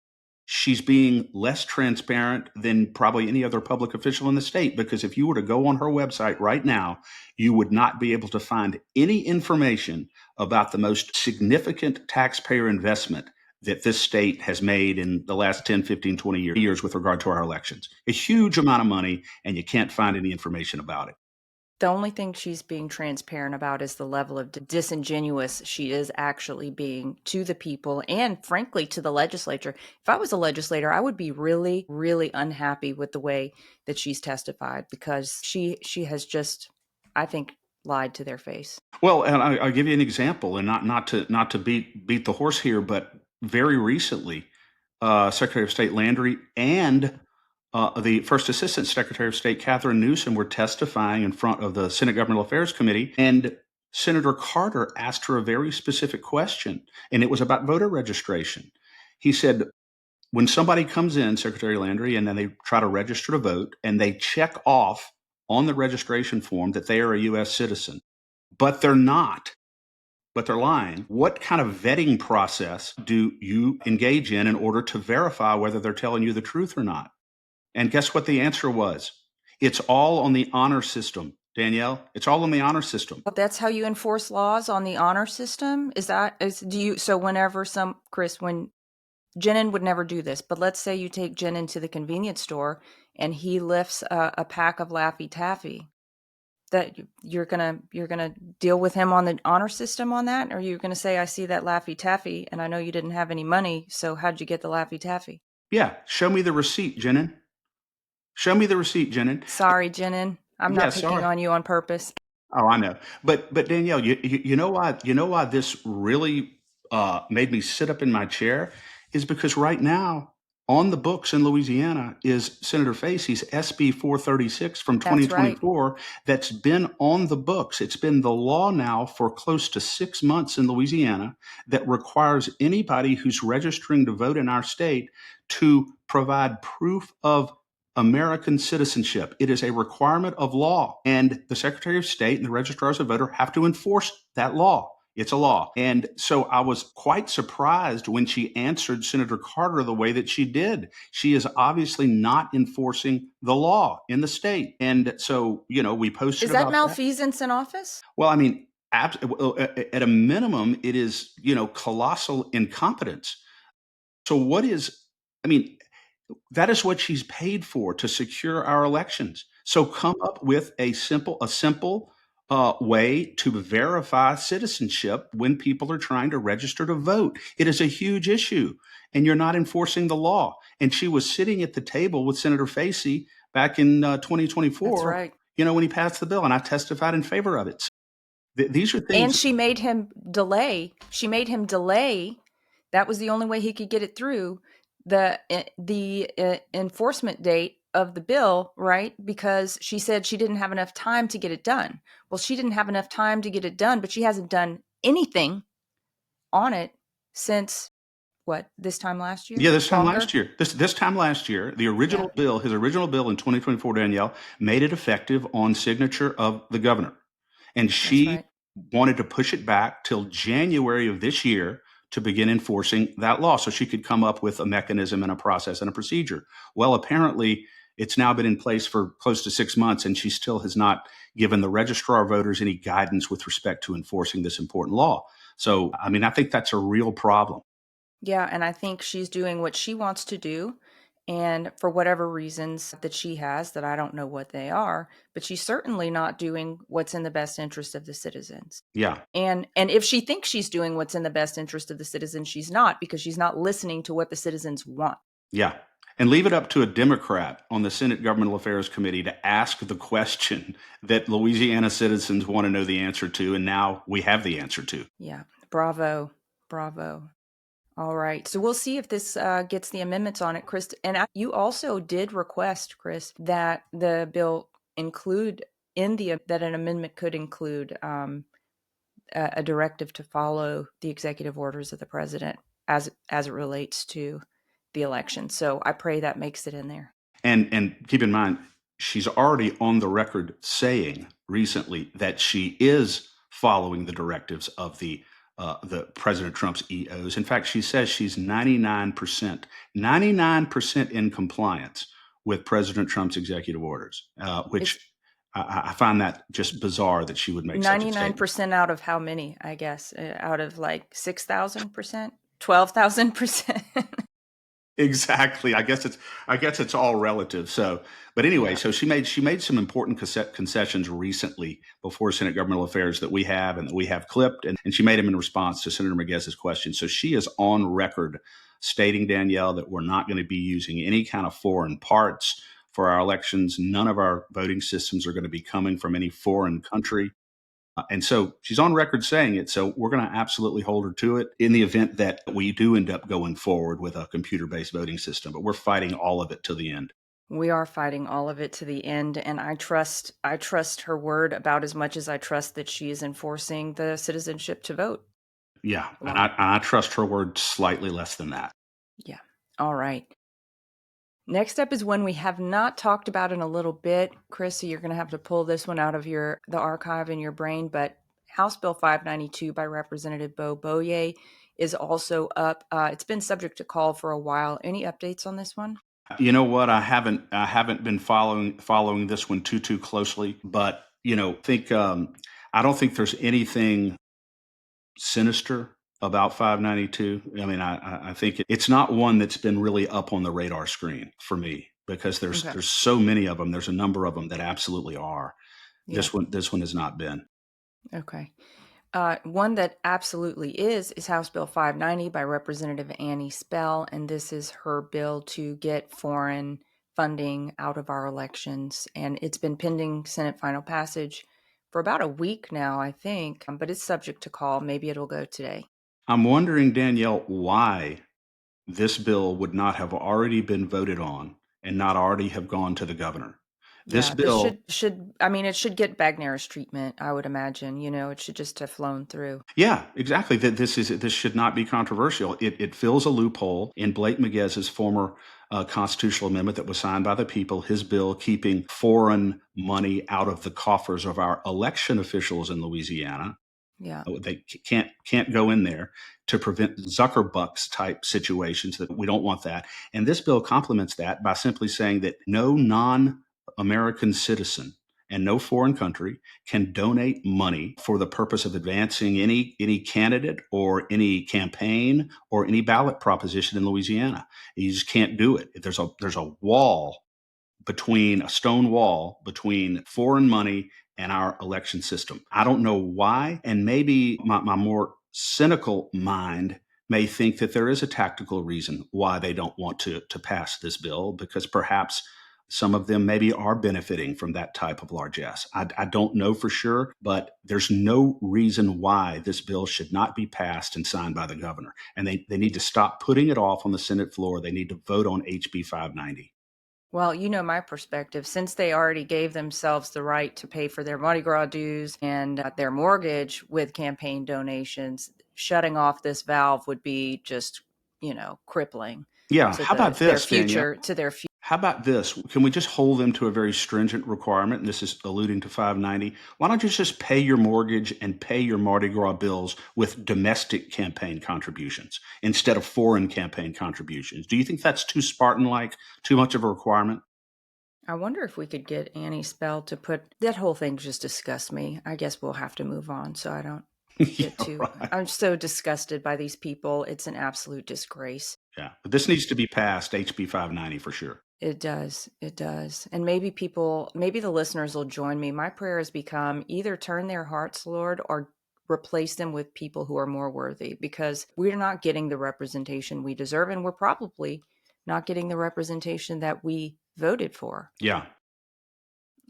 she's being less transparent than probably any other public official in the state. Because if you were to go on her website right now, you would not be able to find any information about the most significant taxpayer investment that this state has made in the last 10, 15, 20 years with regard to our elections. A huge amount of money, and you can't find any information about it. The only thing she's being transparent about is the level of disingenuous she is actually being to the people and, frankly, to the legislature. If I was a legislator, I would be really, really unhappy with the way that she's testified, because she has just, I think, lied to their face. Well, and I'll give you an example, and not to beat the horse here, but very recently, Secretary of State Landry and the First Assistant Secretary of State, Catherine Newsom, were testifying in front of the Senate Governmental Affairs Committee, and Senator Carter asked her a very specific question, and it was about voter registration. He said, when somebody comes in, Secretary Landry, and then they try to register to vote, and they check off on the registration form that they are a U.S. citizen, but they're not, but they're lying, what kind of vetting process do you engage in order to verify whether they're telling you the truth or not? And guess what the answer was? It's all on the honor system, Danielle. It's all on the honor system. But that's how you enforce laws, on the honor system? So whenever Chris, when Jenin would never do this, but let's say you take Jenin to the convenience store and he lifts a pack of Laffy Taffy, that you're gonna deal with him on the honor system on that? Or you're gonna say, I see that Laffy Taffy and I know you didn't have any money, so how'd you get the Laffy Taffy? Yeah, show me the receipt, Jenin. Show me the receipt, Jenin. Sorry, Jenin. I'm not picking on you on purpose. Oh, I know. But Danielle, you know why this really made me sit up in my chair is because right now on the books in Louisiana is Senator Facey's SB 436 from 2024. Right. That's been on the books. It's been the law now for close to 6 months in Louisiana that requires anybody who's registering to vote in our state to provide proof of American citizenship. It is a requirement of law, and the Secretary of State and the registrars of voter have to enforce that law. It's a law. And so I was quite surprised when she answered Senator Carter the way that she did. She is obviously not enforcing the law in the state. And so, we posted about that. Is that malfeasance in office? Well, I mean, at a minimum, it is, colossal incompetence. So that is what she's paid for, to secure our elections. So come up with a simple way to verify citizenship when people are trying to register to vote. It is a huge issue, and you're not enforcing the law. And she was sitting at the table with Senator Facey back in 2024. That's right. When he passed the bill, and I testified in favor of it. So these are things. And she made him delay. She made him delay That was the only way he could get it through the enforcement date of the bill, right? Because she said she didn't have enough time to get it done. Well, she didn't have enough time to get it done, but she hasn't done anything on it since what, this time last year? Yeah, this time Longer? last year. This time last year, the Yeah, original bill, his original bill in 2024, Danielle, made it effective on signature of the governor. And that's she right. wanted to push it back till January of this year to begin enforcing that law so she could come up with a mechanism and a process and a procedure. Well, apparently, it's now been in place for close to 6 months, and she still has not given the registrar of voters any guidance with respect to enforcing this important law. So, I mean, I think that's a real problem. Yeah, and I think she's doing what she wants to do. And for whatever reasons that she has, that I don't know what they are, but she's certainly not doing what's in the best interest of the citizens. Yeah. And if she thinks she's doing what's in the best interest of the citizens, she's not, because she's not listening to what the citizens want. Yeah. And leave it up to a Democrat on the Senate Governmental Affairs Committee to ask the question that Louisiana citizens want to know the answer to. And now we have the answer to. Yeah. Bravo. Bravo. All right. So we'll see if this gets the amendments on it, Chris. And you also did request, Chris, that the bill include that an amendment could include a directive to follow the executive orders of the president as it relates to the election. So I pray that makes it in there. And keep in mind, she's already on the record saying recently that she is following the directives of the President Trump's EOs. In fact, she says she's 99% in compliance with President Trump's executive orders, which I find that just bizarre that she would make such a statement. 99% out of how many, I guess? Out of like 6,000%? 12,000%? Exactly. I guess it's all relative. So, but anyway, Yeah. so she made some important concessions recently before Senate Governmental Affairs that we have and that we have clipped, and she made them in response to Senator Maguez's question. So she is on record stating, Danielle, that we're not going to be using any kind of foreign parts for our elections. None of our voting systems are going to be coming from any foreign country. And so she's on record saying it. So we're going to absolutely hold her to it in the event that we do end up going forward with a computer-based voting system. But we're fighting all of it to the end. We are fighting all of it to the end, and I trust her word about as much as I trust that she is enforcing the citizenship to vote. Yeah, and I trust her word slightly less than that. Yeah. All right. Next up is one we have not talked about in a little bit, Chris, so you're going to have to pull this one out of the archive in your brain, but House Bill 592 by Representative Bo Boye is also up. It's been subject to call for a while. Any updates on this one? You know what? I haven't been following this one too closely, but I don't think there's anything sinister about 592. I mean, I think it's not one that's been really up on the radar screen for me because there's so many of them. There's a number of them that absolutely are. Yeah. This one has not been. Okay. One that absolutely is House Bill 590 by Representative Annie Spell, and this is her bill to get foreign funding out of our elections, and it's been pending Senate final passage for about a week now, I think, but it's subject to call. Maybe it'll go today. I'm wondering, Danielle, why this bill would not have already been voted on and not already have gone to the governor. This bill it should get Bagneris treatment, I would imagine. It should just have flown through. Yeah, exactly. This should not be controversial. It fills a loophole in Blake Maguez's former constitutional amendment that was signed by the people, his bill keeping foreign money out of the coffers of our election officials in Louisiana. Yeah. They can't go in there to prevent Zuckerbucks type situations. That we don't want that. And this bill complements that by simply saying that no non-American citizen and no foreign country can donate money for the purpose of advancing any candidate or any campaign or any ballot proposition in Louisiana. You just can't do it. There's a wall a stone wall between foreign money and our election system. I don't know why, and maybe my more cynical mind may think that there is a tactical reason why they don't want to pass this bill, because perhaps Some of them maybe are benefiting from that type of largesse. I don't know for sure, but there's no reason why this bill should not be passed and signed by the governor. And they need to stop putting it off on the Senate floor. They need to vote on HB 590. Well, you know my perspective. Since they already gave themselves the right to pay for their Mardi Gras dues and their mortgage with campaign donations, shutting off this valve would be just, crippling Yeah. to How about their this, Danielle? future, to their future. How about this? Can we just hold them to a very stringent requirement? And this is alluding to 590. Why don't you just pay your mortgage and pay your Mardi Gras bills with domestic campaign contributions instead of foreign campaign contributions? Do you think that's too Spartan-like, too much of a requirement? I wonder if we could get Annie Spell to put that whole thing just disgusts me. I guess we'll have to move on so I don't Yeah, get too. right. I'm so disgusted by these people. It's an absolute disgrace. Yeah. But this needs to be passed, HB 590 for sure. It does. It does. And maybe the listeners will join me. My prayer has become either turn their hearts, Lord, or replace them with people who are more worthy, because we're not getting the representation we deserve. And we're probably not getting the representation that we voted for. Yeah.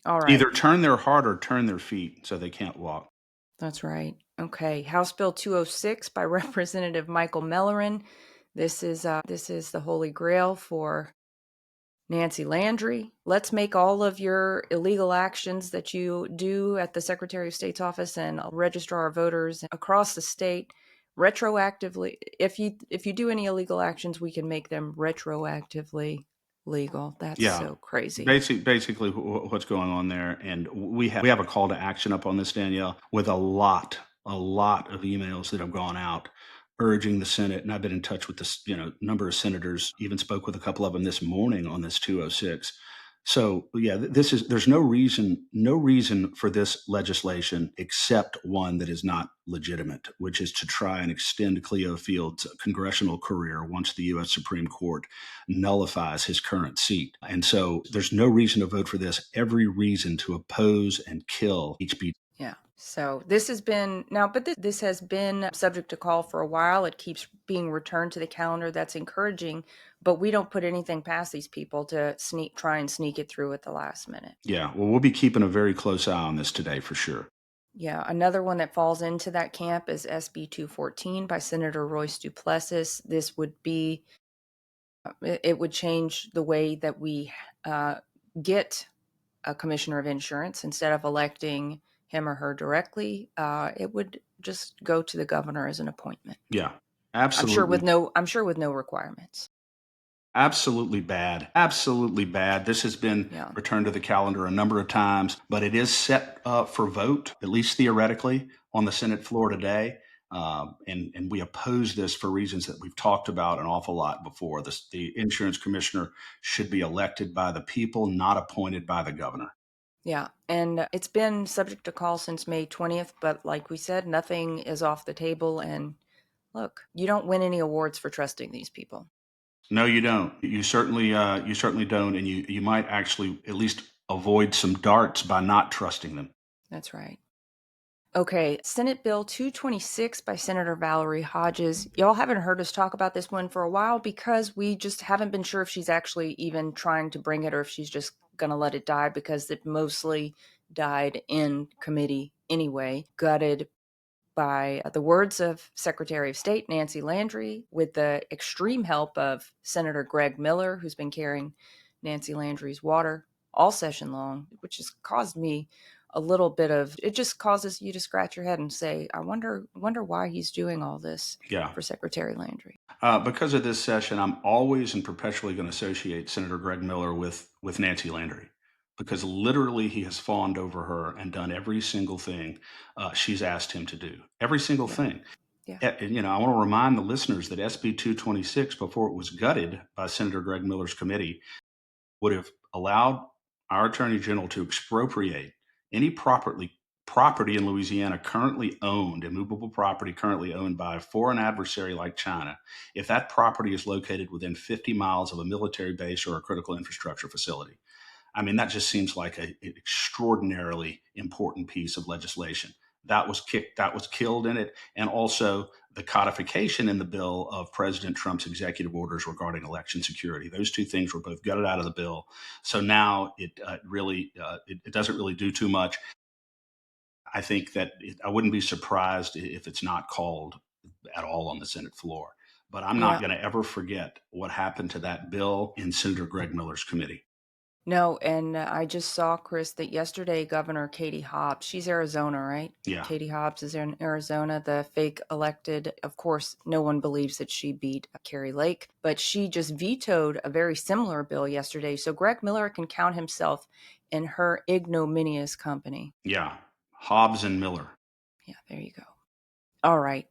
All right. Either turn their heart or turn their feet so they can't walk. That's right. Okay. House Bill 206 by Representative Michael Mellerin. This is the holy grail for Nancy Landry. Let's make all of your illegal actions that you do at the Secretary of State's office and registrar of voters across the state retroactively. If you do any illegal actions, we can make them retroactively legal. That's so crazy. Basically, what's going on there, and we have a call to action up on this, Danielle, with a lot of emails that have gone out urging the Senate, and I've been in touch with this, number of senators, even spoke with a couple of them this morning on this 206. So yeah, there's no reason for this legislation except one that is not legitimate, which is to try and extend Cleo Field's congressional career once the U.S. Supreme Court nullifies his current seat. And so there's no reason to vote for this, every reason to oppose and kill HB. Yeah. So this has been this has been subject to call for a while. It keeps being returned to the calendar. That's encouraging, but we don't put anything past these people to try and sneak it through at the last minute. Yeah. Well, we'll be keeping a very close eye on this today for sure. Yeah. Another one that falls into that camp is SB 214 by Senator Royce Duplessis. This would be, it would change the way that we get a commissioner of insurance. Instead of electing him or her directly, it would just go to the governor as an appointment. Yeah, absolutely. I'm sure with no requirements. Absolutely bad. Absolutely bad. This has been returned to the calendar a number of times, but it is set for vote, at least theoretically, on the Senate floor today. And we oppose this for reasons that we've talked about an awful lot before. The insurance commissioner should be elected by the people, not appointed by the governor. Yeah, and it's been subject to call since May 20th, but like we said, nothing is off the table. And look, you don't win any awards for trusting these people. No, you don't. You certainly don't, and you might actually at least avoid some darts by not trusting them. That's right. Okay, Senate Bill 226 by Senator Valerie Hodges. Y'all haven't heard us talk about this one for a while because we just haven't been sure if she's actually even trying to bring it or if she's just going to let it die, because it mostly died in committee anyway, gutted by the words of Secretary of State Nancy Landry, with the extreme help of Senator Greg Miller, who's been carrying Nancy Landry's water all session long, which has caused me a little bit of, it just causes you to scratch your head and say, I wonder why he's doing all this for Secretary Landry. Because of this session, I'm always and perpetually going to associate Senator Greg Miller with Nancy Landry, because literally he has fawned over her and done every single thing she's asked him to do. Every single thing. Yeah. I want to remind the listeners that SB 226, before it was gutted by Senator Greg Miller's committee, would have allowed our Attorney General to expropriate any property in Louisiana currently owned, immovable property currently owned by for an adversary like China, if that property is located within 50 miles of a military base or a critical infrastructure facility. I mean, that just seems like an extraordinarily important piece of legislation. that was killed in it. And also the codification in the bill of President Trump's executive orders regarding election security. Those two things were both gutted out of the bill. So now it doesn't really do too much. I think that I wouldn't be surprised if it's not called at all on the Senate floor. But I'm not Yeah. going to ever forget what happened to that bill in Senator Greg Miller's committee. No, and I just saw, Chris, that yesterday Governor Katie Hobbs, she's Arizona, right? Yeah. Katie Hobbs is in Arizona, the fake elected. Of course, no one believes that she beat Carrie Lake, but she just vetoed a very similar bill yesterday. So Greg Miller can count himself in her ignominious company. Yeah. Hobbs and Miller. Yeah, there you go. All right.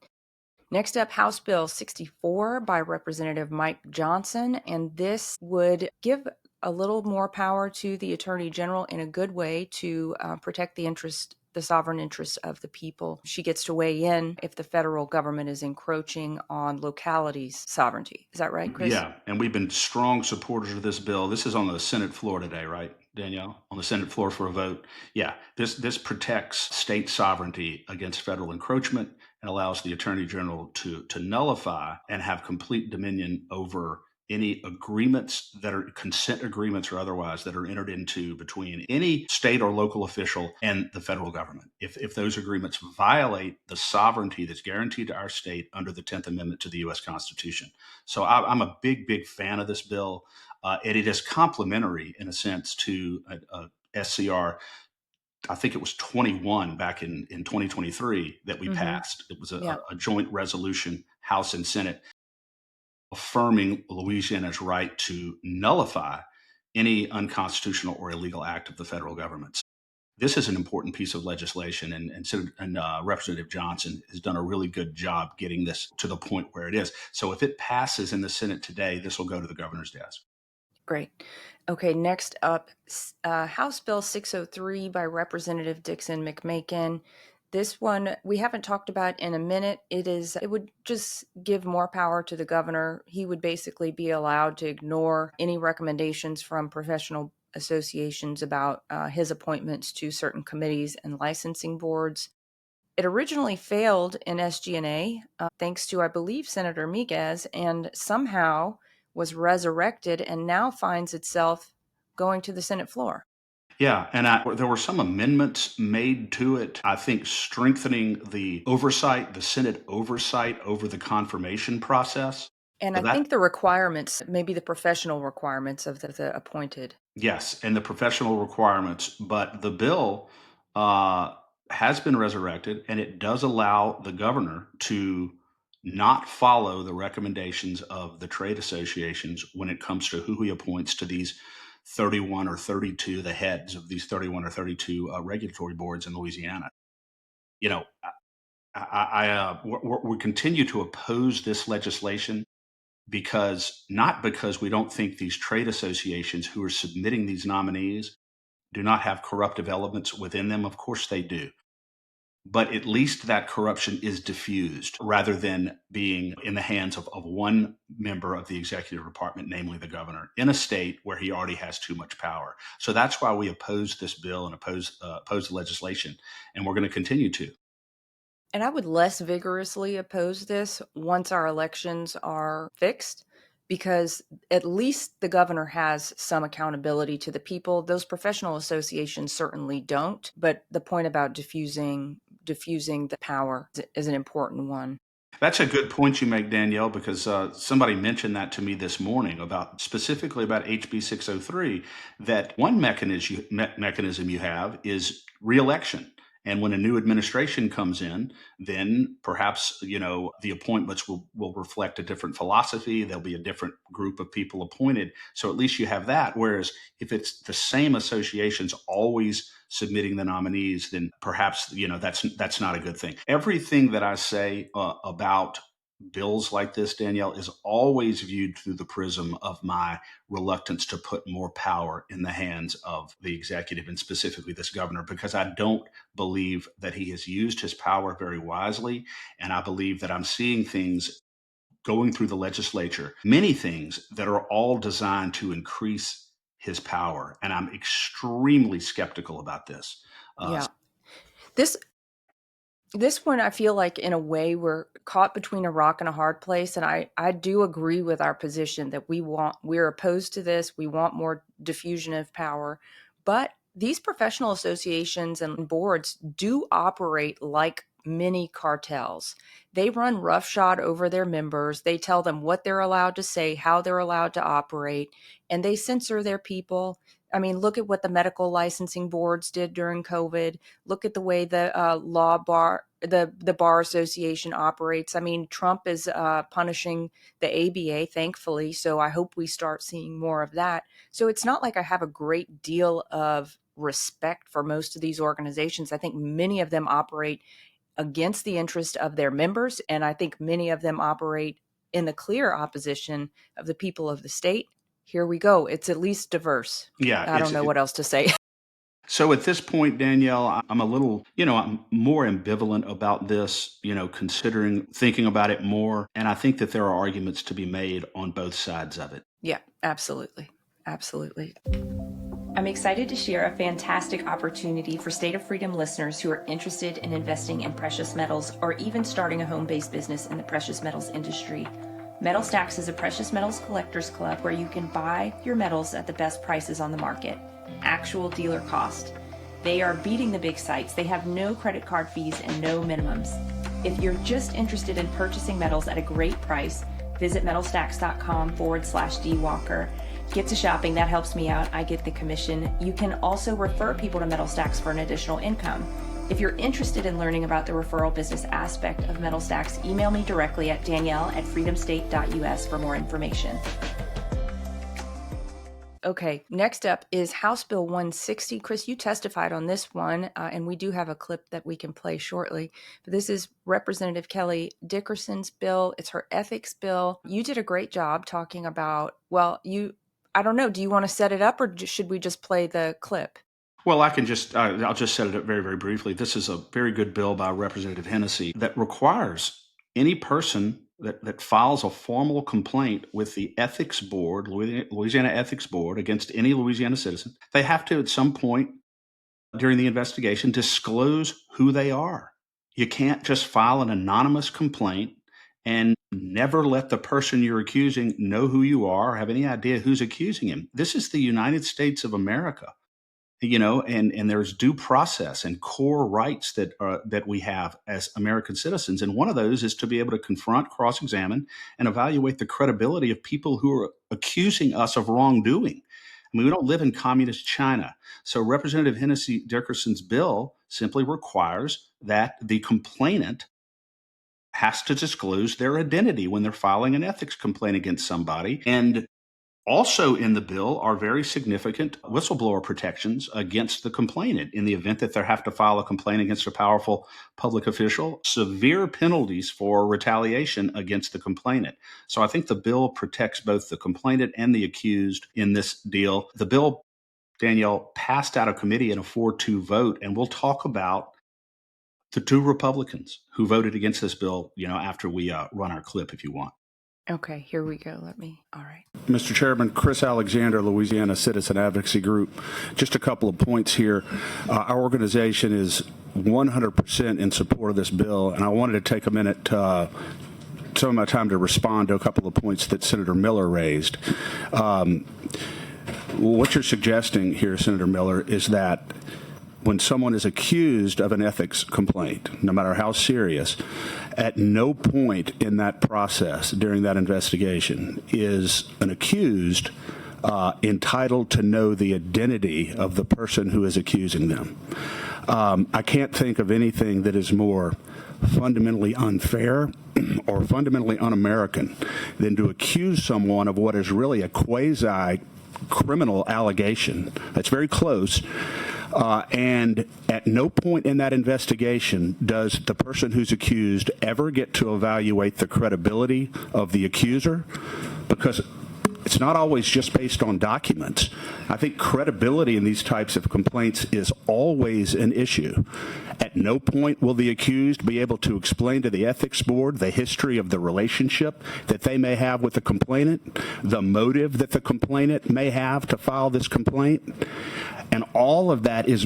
Next up, House Bill 64 by Representative Mike Johnson, and this would give a little more power to the Attorney General in a good way to protect the sovereign interests of the people. She gets to weigh in if the federal government is encroaching on localities' sovereignty. Is that right, Chris? Yeah, and we've been strong supporters of this bill. This is on the Senate floor today, right, Danielle? On the Senate floor for a vote. Yeah, this protects state sovereignty against federal encroachment and allows the Attorney General to nullify and have complete dominion over any agreements that are consent agreements or otherwise that are entered into between any state or local official and the federal government. If those agreements violate the sovereignty that's guaranteed to our state under the 10th Amendment to the U.S. Constitution. So I'm a big fan of this bill, and it is complementary in a sense to SCR. I think it was 21 back in 2023 that we passed. It was a joint resolution, House and Senate, affirming Louisiana's right to nullify any unconstitutional or illegal act of the federal government. This is an important piece of legislation, and Representative Johnson has done a really good job getting this to the point where it is. So if it passes in the Senate today, this will go to the governor's desk. Great. Okay, next up, House Bill 603 by Representative Dixon McMakin. This one we haven't talked about in a minute. It would just give more power to the governor. He would basically be allowed to ignore any recommendations from professional associations about his appointments to certain committees and licensing boards. It originally failed in SG&A, thanks to, I believe, Senator Miguez, and somehow was resurrected and now finds itself going to the Senate floor. Yeah, and there were some amendments made to it, I think strengthening the Senate oversight over the confirmation process. And So I think the requirements, maybe the professional requirements of the appointed. Yes, and the professional requirements, but the bill has been resurrected, and it does allow the governor to not follow the recommendations of the trade associations when it comes to who he appoints to these 31 or 32, the heads of these 31 or 32 regulatory boards in Louisiana. You know, we continue to oppose this legislation not because we don't think these trade associations who are submitting these nominees do not have corruptive elements within them. Of course they do. But at least that corruption is diffused rather than being in the hands of one member of the executive department, namely the governor, in a state where he already has too much power. So that's why we oppose this bill and oppose the legislation. And we're going to continue to. And I would less vigorously oppose this once our elections are fixed, because at least the governor has some accountability to the people. Those professional associations certainly don't. But the point about diffusing the power is an important one. That's a good point you make, Danielle, because somebody mentioned that to me this morning specifically about HB 603, that one mechanism you have is reelection. And when a new administration comes in, then perhaps, the appointments will reflect a different philosophy. There'll be a different group of people appointed. So at least you have that. Whereas if it's the same associations always submitting the nominees, then perhaps, that's not a good thing. Everything that I say about bills like this, Danielle, is always viewed through the prism of my reluctance to put more power in the hands of the executive and specifically this governor, because I don't believe that he has used his power very wisely. And I believe that I'm seeing things going through the legislature, many things that are all designed to increase his power. And I'm extremely skeptical about this. Yeah. This This one, I feel like in a way we're caught between a rock and a hard place. And I do agree with our position that we're opposed to this. We want more diffusion of power. But these professional associations and boards do operate like mini cartels. They run roughshod over their members. They tell them what they're allowed to say, how they're allowed to operate, and they censor their people. I mean, look at what the medical licensing boards did during COVID. Look at the way the the bar association operates. I mean, Trump is punishing the ABA, thankfully. So I hope we start seeing more of that. So it's not like I have a great deal of respect for most of these organizations. I think many of them operate against the interest of their members, and I think many of them operate in the clear opposition of the people of the state. Here we go. It's at least diverse. Yeah. I don't know what else to say. So at this point, Danielle, I'm a little, I'm more ambivalent about this, thinking about it more. And I think that there are arguments to be made on both sides of it. Yeah, absolutely. Absolutely. I'm excited to share a fantastic opportunity for State of Freedom listeners who are interested in investing in precious metals or even starting a home-based business in the precious metals industry. Metal Stacks is a precious metals collectors club where you can buy your metals at the best prices on the market, actual dealer cost. They are beating the big sites. They have no credit card fees and no minimums. If you're just interested in purchasing metals at a great price, visit metalstacks.com/dwalker. Get to shopping. That helps me out. I get the commission. You can also refer people to Metal Stacks for an additional income. If you're interested in learning about the referral business aspect of Metal Stacks, email me directly at danielle@freedomstate.us for more information. Okay, next up is House Bill 160. Chris, you testified on this one, and we do have a clip that we can play shortly. But this is Representative Kelly Dickerson's bill. It's her ethics bill. You did a great job talking about, I don't know, do you want to set it up or should we just play the clip? Well, I'll just set it up very, very briefly. This is a very good bill by Representative Hennessy that requires any person that files a formal complaint with the ethics board, Louisiana Ethics Board, against any Louisiana citizen, they have to at some point during the investigation disclose who they are. You can't just file an anonymous complaint and never let the person you're accusing know who you are or have any idea who's accusing him. This is the United States of America. And there's due process and core rights that we have as American citizens. And one of those is to be able to confront, cross-examine, and evaluate the credibility of people who are accusing us of wrongdoing. I mean, we don't live in communist China. So Representative Hennessy Dickerson's bill simply requires that the complainant has to disclose their identity when they're filing an ethics complaint against somebody. And also in the bill are very significant whistleblower protections against the complainant in the event that they have to file a complaint against a powerful public official, severe penalties for retaliation against the complainant. So I think the bill protects both the complainant and the accused in this deal. The bill, Danielle, passed out of committee in a 4-2 vote, and we'll talk about the 2 Republicans who voted against this bill, after we run our clip, if you want. Okay, here we go. All right. Mr. Chairman, Chris Alexander, Louisiana Citizen Advocacy Group. Just a couple of points here. Our organization is 100% in support of this bill, and I wanted to take a minute, some of my time to respond to a couple of points that Senator Miller raised. What you're suggesting here, Senator Miller, is that when someone is accused of an ethics complaint, no matter how serious, at no point in that process during that investigation is an accused entitled to know the identity of the person who is accusing them. I can't think of anything that is more fundamentally unfair or fundamentally un-American than to accuse someone of what is really a quasi-criminal allegation that's very close. And at no point in that investigation does the person who's accused ever get to evaluate the credibility of the accuser, because it's not always just based on documents. I think credibility in these types of complaints is always an issue. At no point will the accused be able to explain to the ethics board the history of the relationship that they may have with the complainant, the motive that the complainant may have to file this complaint. And all of that is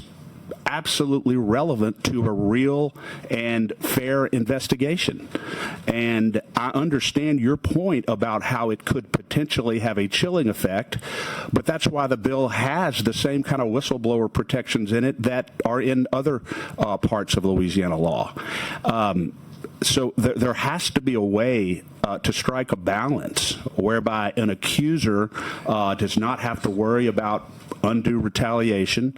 absolutely relevant to a real and fair investigation. And I understand your point about how it could potentially have a chilling effect, but that's why the bill has the same kind of whistleblower protections in it that are in other parts of Louisiana law. So there has to be a way to strike a balance whereby an accuser does not have to worry about undue retaliation,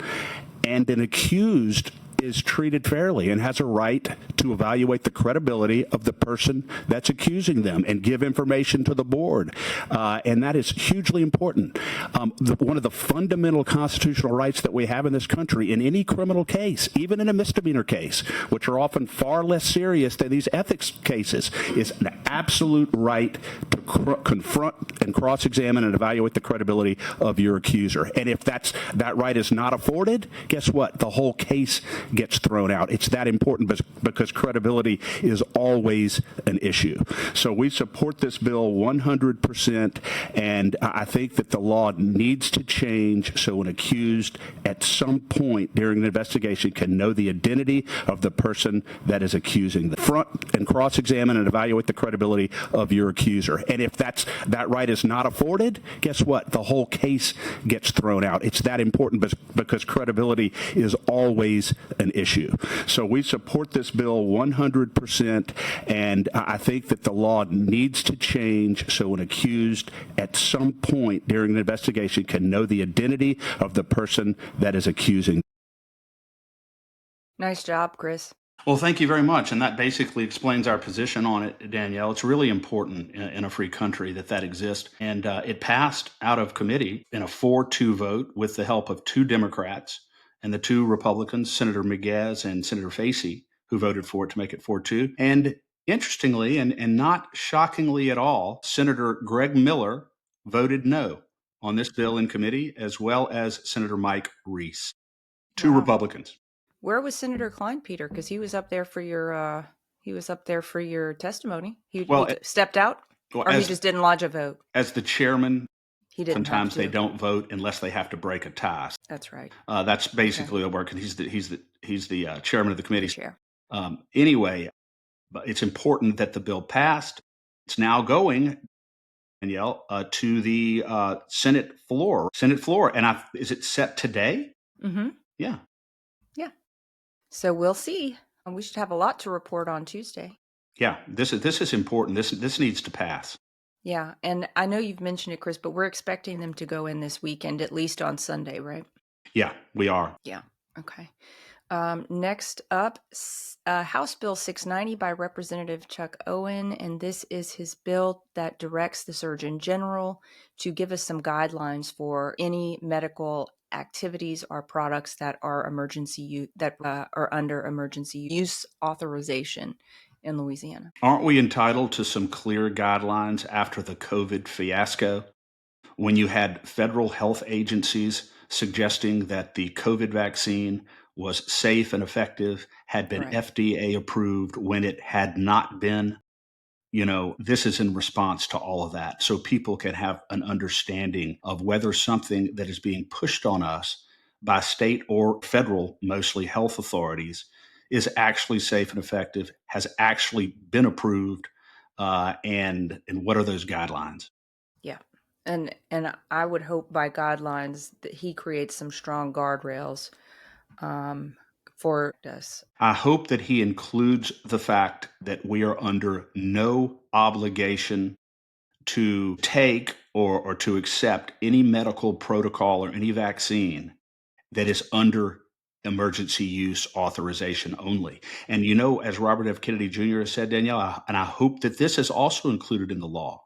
and an accused is treated fairly and has a right to evaluate the credibility of the person that's accusing them and give information to the board. And that is hugely important. One of the fundamental constitutional rights that we have in this country in any criminal case, even in a misdemeanor case, which are often far less serious than these ethics cases, is an absolute right to confront and cross-examine and evaluate the credibility of your accuser. And if that right is not afforded, guess what? The whole case gets thrown out. It's that important because credibility is always an issue. So we support this bill 100%, and I think that the law needs to change so an accused at some point during an investigation can know the identity of the person that is accusing them. Front and cross-examine and evaluate the credibility of your accuser. And if that right is not afforded, guess what? The whole case gets thrown out. It's that important because credibility is always an issue. So we support this bill 100%, and I think that the law needs to change so an accused at some point during an investigation can know the identity of the person that is accusing. Nice job, Chris. Well, thank you very much. And that basically explains our position on it, Danielle. It's really important in a free country that exists. And it passed out of committee in a 4-2 vote with the help of 2 Democrats and the 2 Republicans, Senator Miguez and Senator Facey, who voted for it to make it 4-2. And interestingly, and not shockingly at all, Senator Greg Miller voted no on this bill in committee, as well as Senator Mike Reese, 2 Republicans. Where was Senator Klein, Peter? Because he was up there for your testimony. He stepped out, or he just didn't lodge a vote. As the chairman, he didn't. Sometimes they don't vote unless they have to break a tie. That's right. That's basically what works. He's the chairman of the committee. Chair. Anyway, but it's important that the bill passed. It's now going, Danielle, to the Senate floor. And is it set today? Mm-hmm. Yeah. So we'll see. We should have a lot to report on Tuesday. Yeah, this is important. This needs to pass. Yeah, and I know you've mentioned it, Chris, but we're expecting them to go in this weekend, at least on Sunday, right? Yeah, we are. Yeah. Okay. Next up, House Bill 690 by Representative Chuck Owen, and this is his bill that directs the Surgeon General to give us some guidelines for any medical activities or products that are are under emergency use authorization in Louisiana. Aren't we entitled to some clear guidelines after the COVID fiasco, when you had federal health agencies suggesting that the COVID vaccine was safe and effective, had been FDA approved when it had not been? This is in response to all of that, so people can have an understanding of whether something that is being pushed on us by state or federal, mostly health authorities, is actually safe and effective, has actually been approved, and what are those guidelines? Yeah. And I would hope by guidelines that he creates some strong guardrails for us. I hope that he includes the fact that we are under no obligation to take or to accept any medical protocol or any vaccine that is under emergency use authorization only. And as Robert F. Kennedy Jr. has said, Danielle, and I hope that this is also included in the law,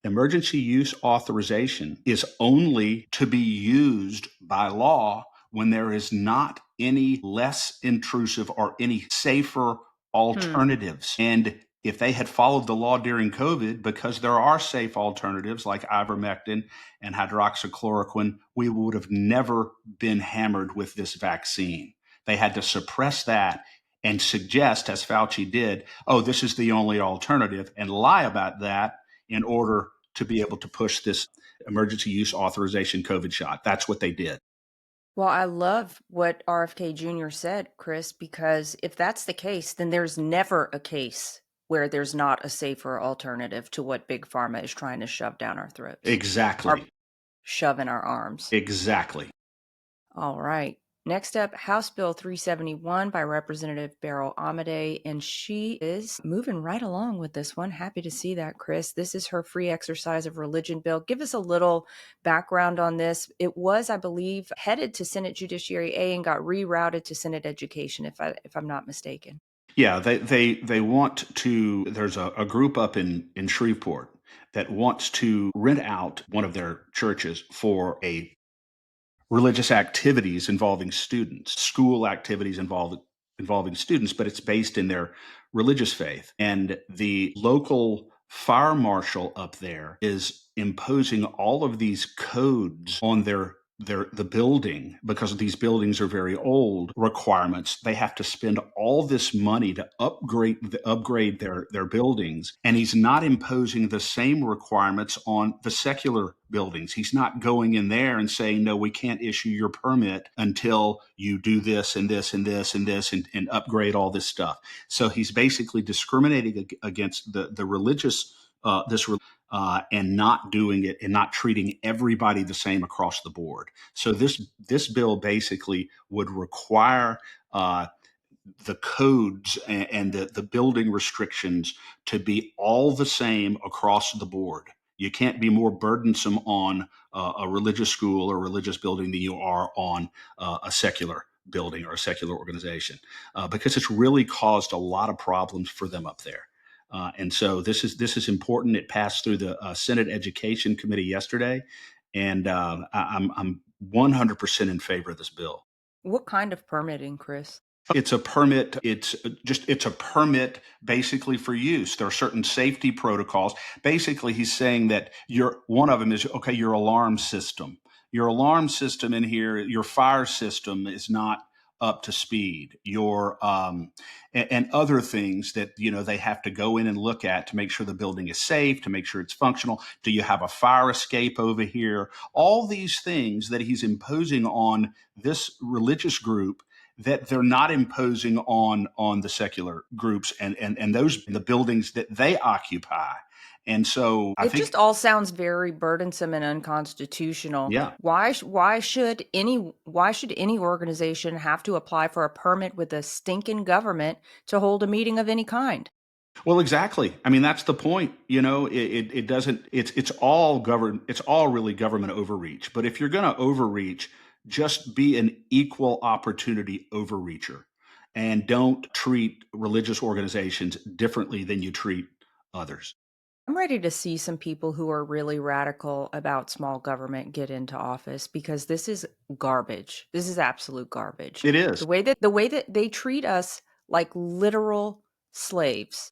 emergency use authorization is only to be used by law when there is not any less intrusive or any safer alternatives. And if they had followed the law during COVID, because there are safe alternatives like ivermectin and hydroxychloroquine, we would have never been hammered with this vaccine. They had to suppress that and suggest, as Fauci did, this is the only alternative, and lie about that in order to be able to push this emergency use authorization COVID shot. That's what they did. Well, I love what RFK Jr. said, Chris, because if that's the case, then there's never a case where there's not a safer alternative to what Big Pharma is trying to shove down our throats or Exactly. shove in our arms. Exactly. All right. Next up, House Bill 371 by Representative Beryl Amade, and she is moving right along with this one. Happy to see that, Chris. This is her free exercise of religion bill. Give us a little background on this. It was, I believe, headed to Senate Judiciary A and got rerouted to Senate Education, if I'm not mistaken. Yeah, they want to. There's a group up in Shreveport that wants to rent out one of their churches for a religious activities involving students, school activities involving students, but it's based in their religious faith. And the local fire marshal up there is imposing all of these codes on the building, because these buildings are very old, requirements. They have to spend all this money to upgrade their buildings, and he's not imposing the same requirements on the secular buildings. He's not going in there and saying, no, we can't issue your permit until you do this and this and this and this and upgrade all this stuff. So he's basically discriminating against the religious and not doing it and not treating everybody the same across the board. So this bill basically would require the codes and the building restrictions to be all the same across the board. You can't be more burdensome on a religious school or religious building than you are on a secular building or a secular organization, because it's really caused a lot of problems for them up there. And so this is important. It passed through the Senate Education Committee yesterday, and I'm 100% in favor of this bill. What kind of permitting, Chris? It's a permit. It's a permit basically for use. There are certain safety protocols. Basically, he's saying that one of them is, okay, your alarm system. Your alarm system in here, your fire system is not up to speed. And other things that they have to go in and look at to make sure the building is safe, to make sure it's functional. Do you have a fire escape over here? All these things that he's imposing on this religious group that they're not imposing on the secular groups and those the buildings that they occupy. And so I It think just all sounds very burdensome and unconstitutional. yeah. Why should any organization have to apply for a permit with a stinking government to hold a meeting of any kind? Well, exactly. I mean, that's the point. It doesn't. It's all government. It's all really government overreach. But if you're going to overreach, just be an equal opportunity overreacher, and don't treat religious organizations differently than you treat others. I'm ready to see some people who are really radical about small government get into office, because this is garbage. This is absolute garbage. It is. The way that they treat us like literal slaves.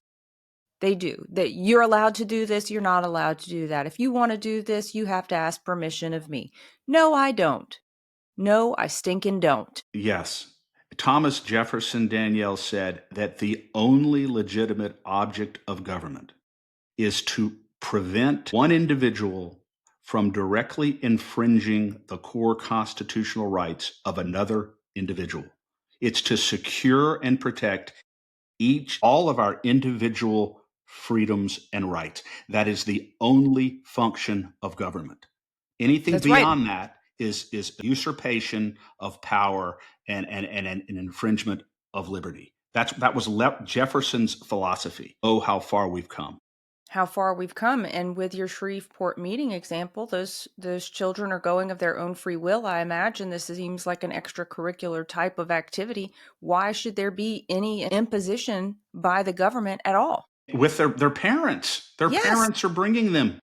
They do. That you're allowed to do this, you're not allowed to do that. If you want to do this, you have to ask permission of me. No, I don't. No, I stinking don't. Yes. Thomas Jefferson, Danielle, said that the only legitimate object of government is to prevent one individual from directly infringing the core constitutional rights of another individual. It's to secure and protect all of our individual freedoms and rights. That is the only function of government. Anything That's right. beyond that is usurpation of power and an infringement of liberty. That was Jefferson's philosophy. Oh, how far we've come. How far we've come. And with your Shreveport meeting example, those children are going of their own free will. I imagine this seems like an extracurricular type of activity. Why should there be any imposition by the government at all? With their parents. Their Yes. parents are bringing them.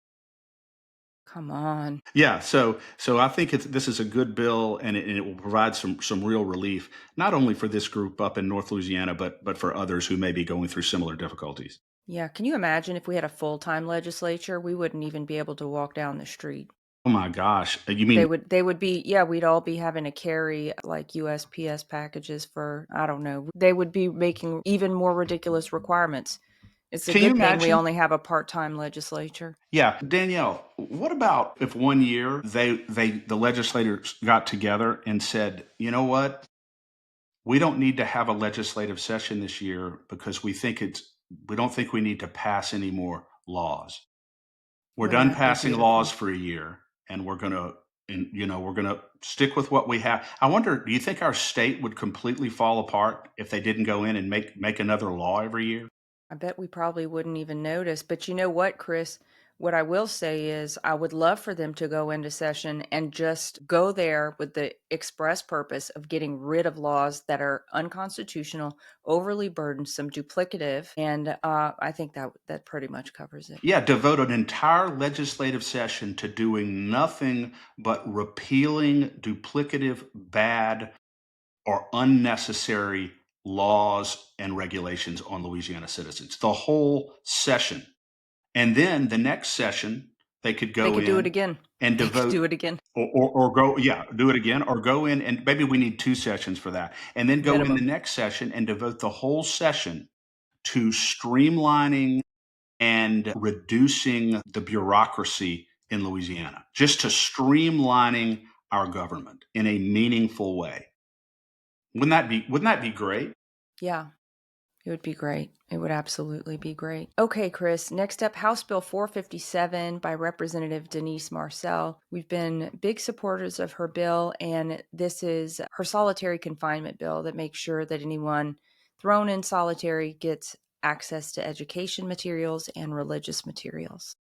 Come on. Yeah, so I think this is a good bill, and it will provide some real relief, not only for this group up in North Louisiana, but for others who may be going through similar difficulties. Yeah, can you imagine if we had a full-time legislature, we wouldn't even be able to walk down the street. Oh my gosh. You mean They would be, yeah, we'd all be having to carry like USPS packages for, I don't know. They would be making even more ridiculous requirements It's a Can you good thing we imagine? only have a part-time legislature. Yeah, Danielle, what about if one year the legislators got together and said, you know what? We don't need to have a legislative session this year because we don't think we need to pass any more laws. We're Wouldn't done that be passing laws beautiful? for a year and we're going to stick with what we have. I wonder, do you think our state would completely fall apart if they didn't go in and make another law every year? I bet we probably wouldn't even notice. But you know what, Chris? What I will say is I would love for them to go into session and just go there with the express purpose of getting rid of laws that are unconstitutional, overly burdensome, duplicative, and I think that pretty much covers it. Yeah, devote an entire legislative session to doing nothing but repealing duplicative, bad, or unnecessary laws and regulations on Louisiana citizens. The whole session. And then the next session, they could They go could do it in again. and They could devote do it again. or go, yeah, do it again, or go in and maybe we need two sessions for that. And then go in the Minimum. next session and devote the whole session to streamlining and reducing the bureaucracy in Louisiana, just to streamlining our government in a meaningful way. Wouldn't that be great? Yeah. It would be great. It would absolutely be great. Okay, Chris, next up, House Bill 457 by Representative Denise Marcel. We've been big supporters of her bill, and this is her solitary confinement bill that makes sure that anyone thrown in solitary gets access to education materials and religious materials.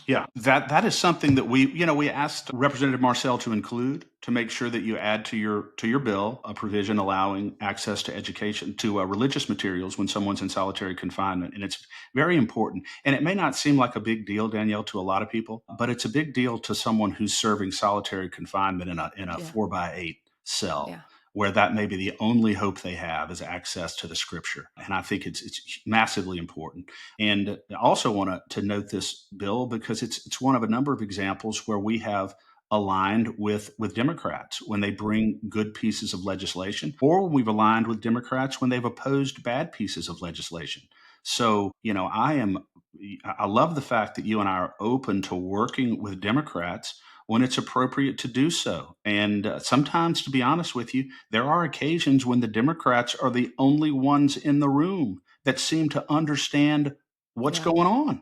Yeah, that is something that we asked Representative Marcel to include to make sure that you add to your bill a provision allowing access to education to religious materials when someone's in solitary confinement, and it's very important. And it may not seem like a big deal, Danielle, to a lot of people, but it's a big deal to someone who's serving solitary confinement in a Yeah. 4x8 cell. Yeah. Where that may be the only hope they have is access to the scripture. And I think it's massively important. And I also want to note this bill because it's one of a number of examples where we have aligned with Democrats when they bring good pieces of legislation, or when we've aligned with Democrats when they've opposed bad pieces of legislation. So, I love the fact that you and I are open to working with Democrats when it's appropriate to do so. And sometimes, to be honest with you, there are occasions when the Democrats are the only ones in the room that seem to understand what's Yeah. going on.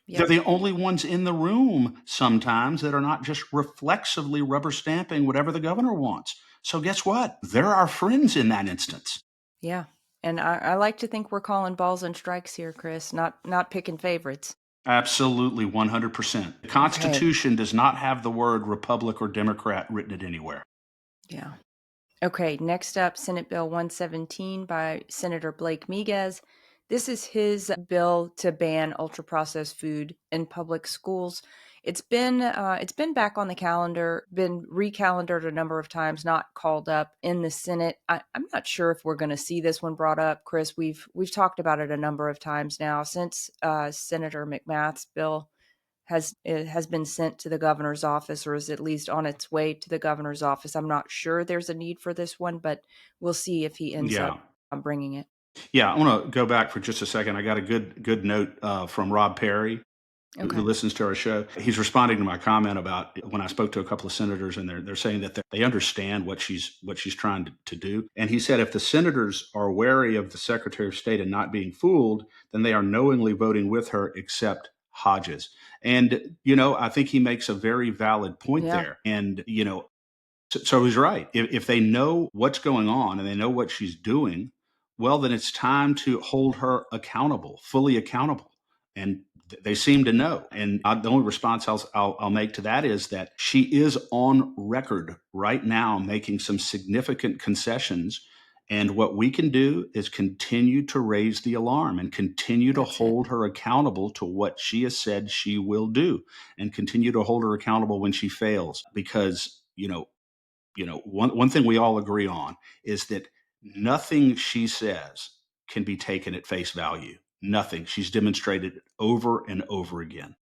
They're Yep. the only ones in the room sometimes that are not just reflexively rubber stamping whatever the governor wants. So guess what? They're our friends in that instance. Yeah. And I like to think we're calling balls and strikes here, Chris, not picking favorites. Absolutely, 100%. The Okay. Constitution does not have the word Republic or Democrat written it anywhere. Yeah. Okay, next up, Senate Bill 117 by Senator Blake Miguez. This is his bill to ban ultra-processed food in public schools. It's been back on the calendar, been recalendared a number of times, not called up in the Senate. I'm not sure if we're going to see this one brought up, Chris. We've talked about it a number of times now since Senator McMath's bill has been sent to the governor's office, or is at least on its way to the governor's office. I'm not sure there's a need for this one, but we'll see if he ends Yeah. up bringing it. Yeah, I want to go back for just a second. I got a good note from Rob Perry, who Okay. listens to our show. He's responding to my comment about when I spoke to a couple of senators, and they're saying that they understand what she's trying to do. And he said if the senators are wary of the Secretary of State and not being fooled, then they are knowingly voting with her, except Hodges. And I think he makes a very valid point Yeah. there. And so he's right. If they know what's going on and they know what she's doing, well, then it's time to hold her accountable, fully accountable. And they seem to know. And the only response I'll make to that is that she is on record right now making some significant concessions. And what we can do is continue to raise the alarm and continue to That's it. hold her accountable to what she has said she will do, and continue to hold her accountable when she fails. Because, one thing we all agree on is that nothing she says can be taken at face value. Nothing. She's demonstrated it over and over again.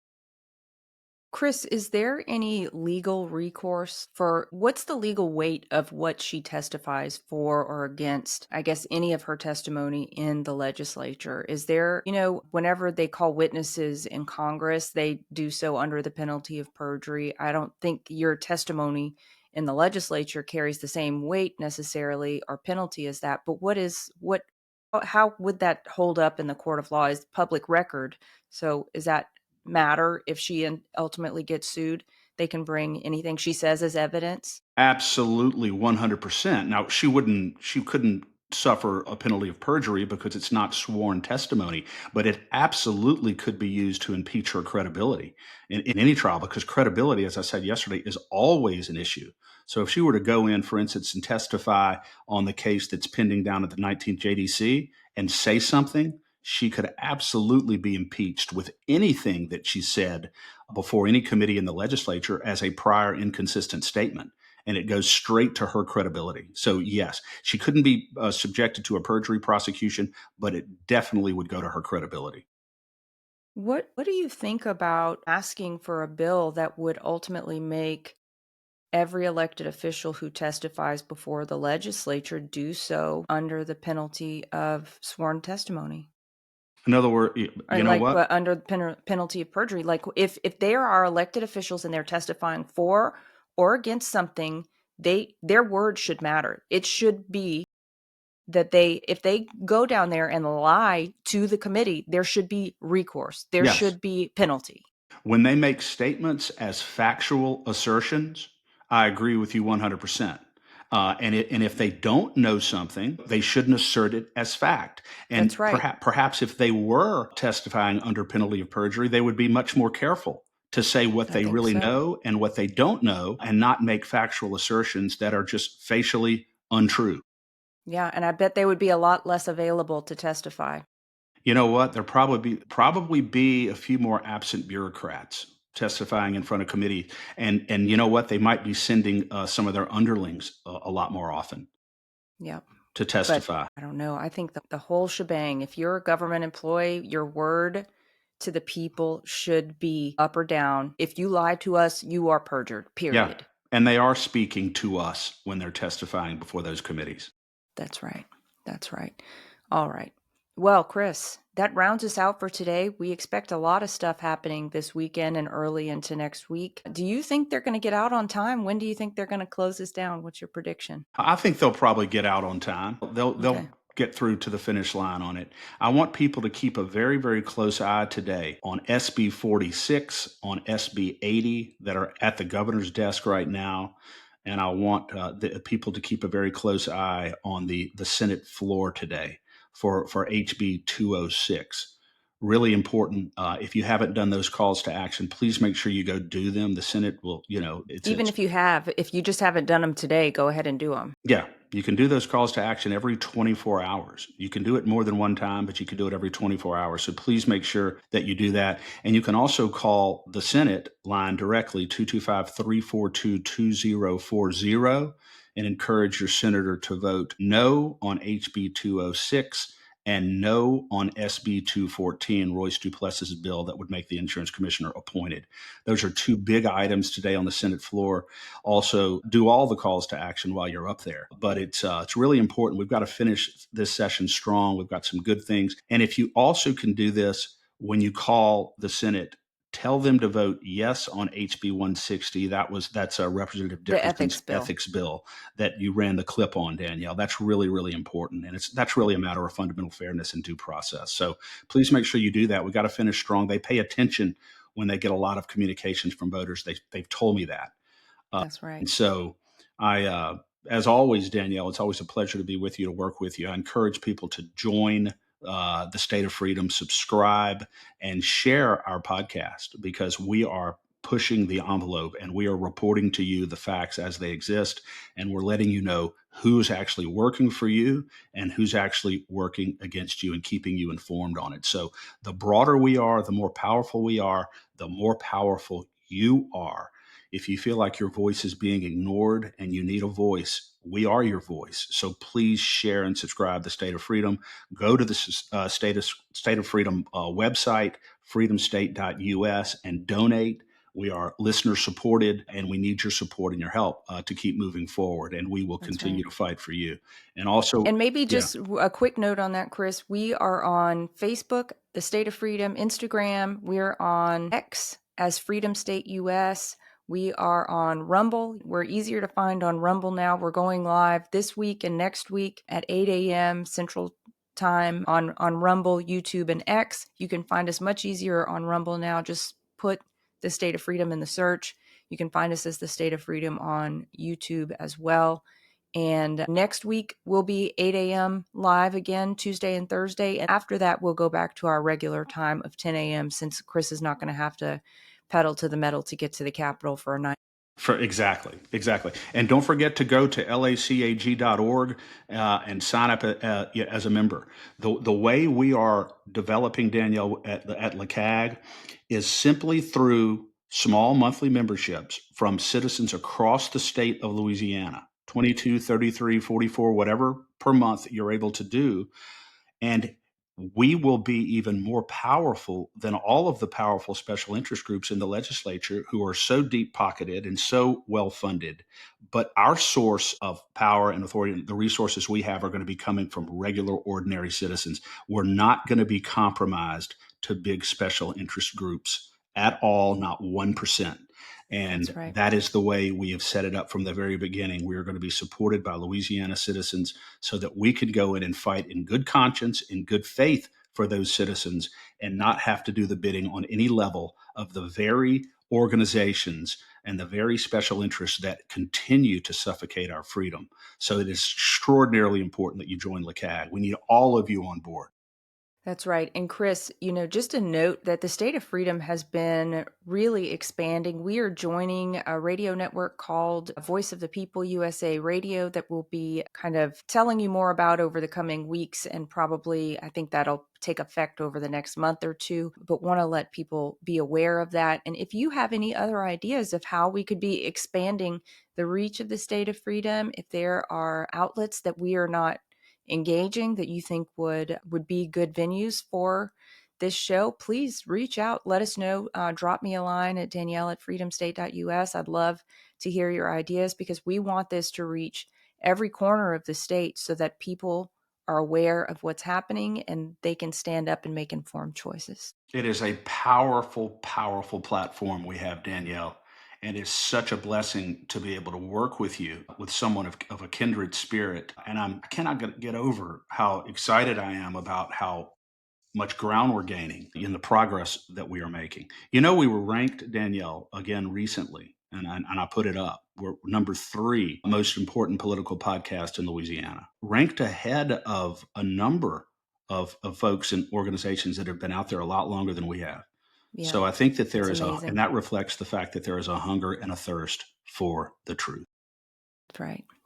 Chris, is there any legal recourse for what's the legal weight of what she testifies for or against, I guess, any of her testimony in the legislature? Is there, whenever they call witnesses in Congress, they do so under the penalty of perjury. I don't think your testimony in the legislature carries the same weight necessarily or penalty as that. But how would that hold up in the court of law? Is public record? So is that matter if she ultimately gets sued? They can bring anything she says as evidence. Absolutely, 100%. Now, she couldn't suffer a penalty of perjury because it's not sworn testimony, but it absolutely could be used to impeach her credibility in any trial, because credibility, as I said yesterday, is always an issue. So if she were to go in, for instance, and testify on the case that's pending down at the 19th JDC and say something, she could absolutely be impeached with anything that she said before any committee in the legislature as a prior inconsistent statement, and it goes straight to her credibility. So yes, she couldn't be subjected to a perjury prosecution, but it definitely would go to her credibility. What do you think about asking for a bill that would ultimately make every elected official who testifies before the legislature do so under the penalty of sworn testimony? In other words, you know what? Under the penalty of perjury, like if there are elected officials and they're testifying for or against something, their word should matter. It should be that if they go down there and lie to the committee, there should be recourse. There Yes. should be penalty. When they make statements as factual assertions, I agree with you 100%. And if they don't know something, they shouldn't assert it as fact. And That's right. Perhaps if they were testifying under penalty of perjury, they would be much more careful to say what I they think really so. know and what they don't know, and not make factual assertions that are just facially untrue. Yeah, and I bet they would be a lot less available to testify. You know what? There probably be a few more absent bureaucrats testifying in front of committee, and you know what? They might be sending some of their underlings a lot more often Yeah. to But testify. I don't know. I think the whole shebang, if you're a government employee, your word to the people should be up or down. If you lie to us, you are perjured, Yeah, period. and they are speaking to us when they're testifying before those committees. That's right. That's right. All right. Well, Chris, that rounds us out for today. We expect a lot of stuff happening this weekend and early into next week. Do you think they're going to get out on time? When do you think they're going to close this down? What's your prediction? I think they'll probably get out on time. They'll Okay. get through to the finish line on it. I want people to keep a very, very close eye today on SB 46, on SB 80 that are at the governor's desk right now. And I want the people to keep a very close eye on the Senate floor today for HB 206. Really important. If you haven't done those calls to action, please make sure you go do them. The Senate will, Even if you just haven't done them today, go ahead and do them. yeah, you can do those calls to action every 24 hours. You can do it more than one time, but you can do it every 24 hours. So please make sure that you do that. And you can also call the Senate line directly, 225-342-2040, and encourage your senator to vote no on HB 206 and no on SB 214, Royce Duplessis' bill that would make the insurance commissioner appointed. Those are two big items today on the Senate floor. Also, do all the calls to action while you're up there. But it's really important. We've got to finish this session strong. We've got some good things. And if you also can do this when you call the Senate, tell them to vote yes on HB 160. That's a Representative The Dickerson's ethics bill that you ran the clip on, Danielle. That's really, really important. And that's really a matter of fundamental fairness and due process. So please make sure you do that. We've got to finish strong. They pay attention when they get a lot of communications from voters. They've told me that. That's right. And so as always, Danielle, it's always a pleasure to be with you, to work with you. I encourage people to join the State of Freedom, subscribe, and share our podcast, because we are pushing the envelope and we are reporting to you the facts as they exist. And we're letting you know who's actually working for you and who's actually working against you, and keeping you informed on it. So the broader we are, the more powerful we are, the more powerful you are. If you feel like your voice is being ignored and you need a voice, we are your voice. So please share and subscribe to State of Freedom. Go to the State of Freedom website, freedomstate.us, and donate. We are listener supported, and we need your support and your help to keep moving forward. And we will continue to fight for you. And also, and maybe yeah. just a quick note on that, Chris. We are on Facebook, the State of Freedom, Instagram. We're on X as Freedom State US. We are on Rumble. We're easier to find on Rumble now. We're going live this week and next week at 8 a.m. Central Time on Rumble, YouTube, and X. You can find us much easier on Rumble now. Just put the State of Freedom in the search. You can find us as the State of Freedom on YouTube as well. And next week we'll be 8 a.m. live again, Tuesday and Thursday. And after that, we'll go back to our regular time of 10 a.m. since Chris is not going to have to pedal to the metal to get to the Capitol for a night. Exactly. And don't forget to go to lacag.org and sign up as a member. The way we are developing, Danielle, at LACAG is simply through small monthly memberships from citizens across the state of Louisiana, 22, 33, 44, whatever per month you're able to do. And we will be even more powerful than all of the powerful special interest groups in the legislature who are so deep pocketed and so well funded. But our source of power and authority, the resources we have, are going to be coming from regular, ordinary citizens. We're not going to be compromised to big special interest groups at all, not 1%. And that is the way we have set it up from the very beginning. We are going to be supported by Louisiana citizens so that we can go in and fight in good conscience, in good faith for those citizens, and not have to do the bidding on any level of the very organizations and the very special interests that continue to suffocate our freedom. So it is extraordinarily important that you join LACAG. We need all of you on board. That's right. And Chris, just a note that the State of Freedom has been really expanding. We are joining a radio network called Voice of the People USA Radio that we'll be kind of telling you more about over the coming weeks. And probably, I think that'll take effect over the next month or two, but want to let people be aware of that. And if you have any other ideas of how we could be expanding the reach of the State of Freedom, if there are outlets that we are not engaging that you think would be good venues for this show, please reach out. Let us know. Drop me a line at Danielle@freedomstate.us. I'd love to hear your ideas because we want this to reach every corner of the state so that people are aware of what's happening and they can stand up and make informed choices. It is a powerful, powerful platform we have, Danielle. And it's such a blessing to be able to work with you, with someone of a kindred spirit. And I cannot get over how excited I am about how much ground we're gaining in the progress that we are making. We were ranked, Danielle, again recently, and I put it up. We're number 3 most important political podcast in Louisiana, ranked ahead of a number of folks and organizations that have been out there a lot longer than we have. Yeah, so I think that there is and that reflects the fact that there is a hunger and a thirst for the truth.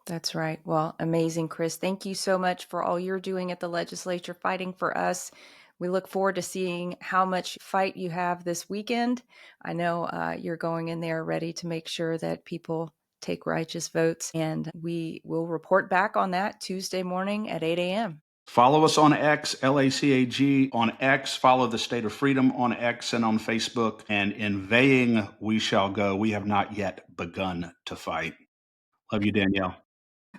That's right. Well, amazing, Chris. Thank you so much for all you're doing at the legislature, fighting for us. We look forward to seeing how much fight you have this weekend. I know you're going in there ready to make sure that people take righteous votes, and we will report back on that Tuesday morning at 8 a.m. Follow us on X, LACAG on X. Follow the State of Freedom on X and on Facebook. And in vain we shall go. We have not yet begun to fight. Love you, Danielle.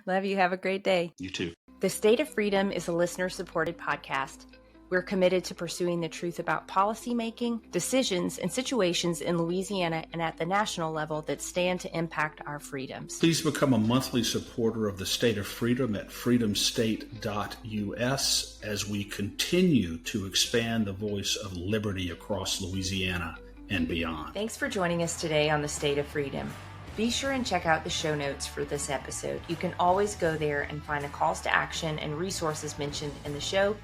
Love you. Have a great day. You too. The State of Freedom is a listener-supported podcast. We're committed to pursuing the truth about policymaking, decisions, and situations in Louisiana and at the national level that stand to impact our freedoms. Please become a monthly supporter of the State of Freedom at freedomstate.us as we continue to expand the voice of liberty across Louisiana and beyond. Thanks for joining us today on the State of Freedom. Be sure and check out the show notes for this episode. You can always go there and find the calls to action and resources mentioned in the show,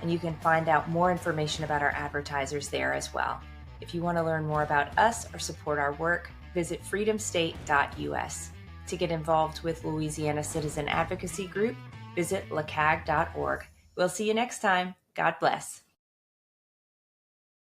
and you can find out more information about our advertisers there as well. If you want to learn more about us or support our work, visit freedomstate.us. To get involved with Louisiana Citizen Advocacy Group, visit lacag.org. We'll see you next time. God bless.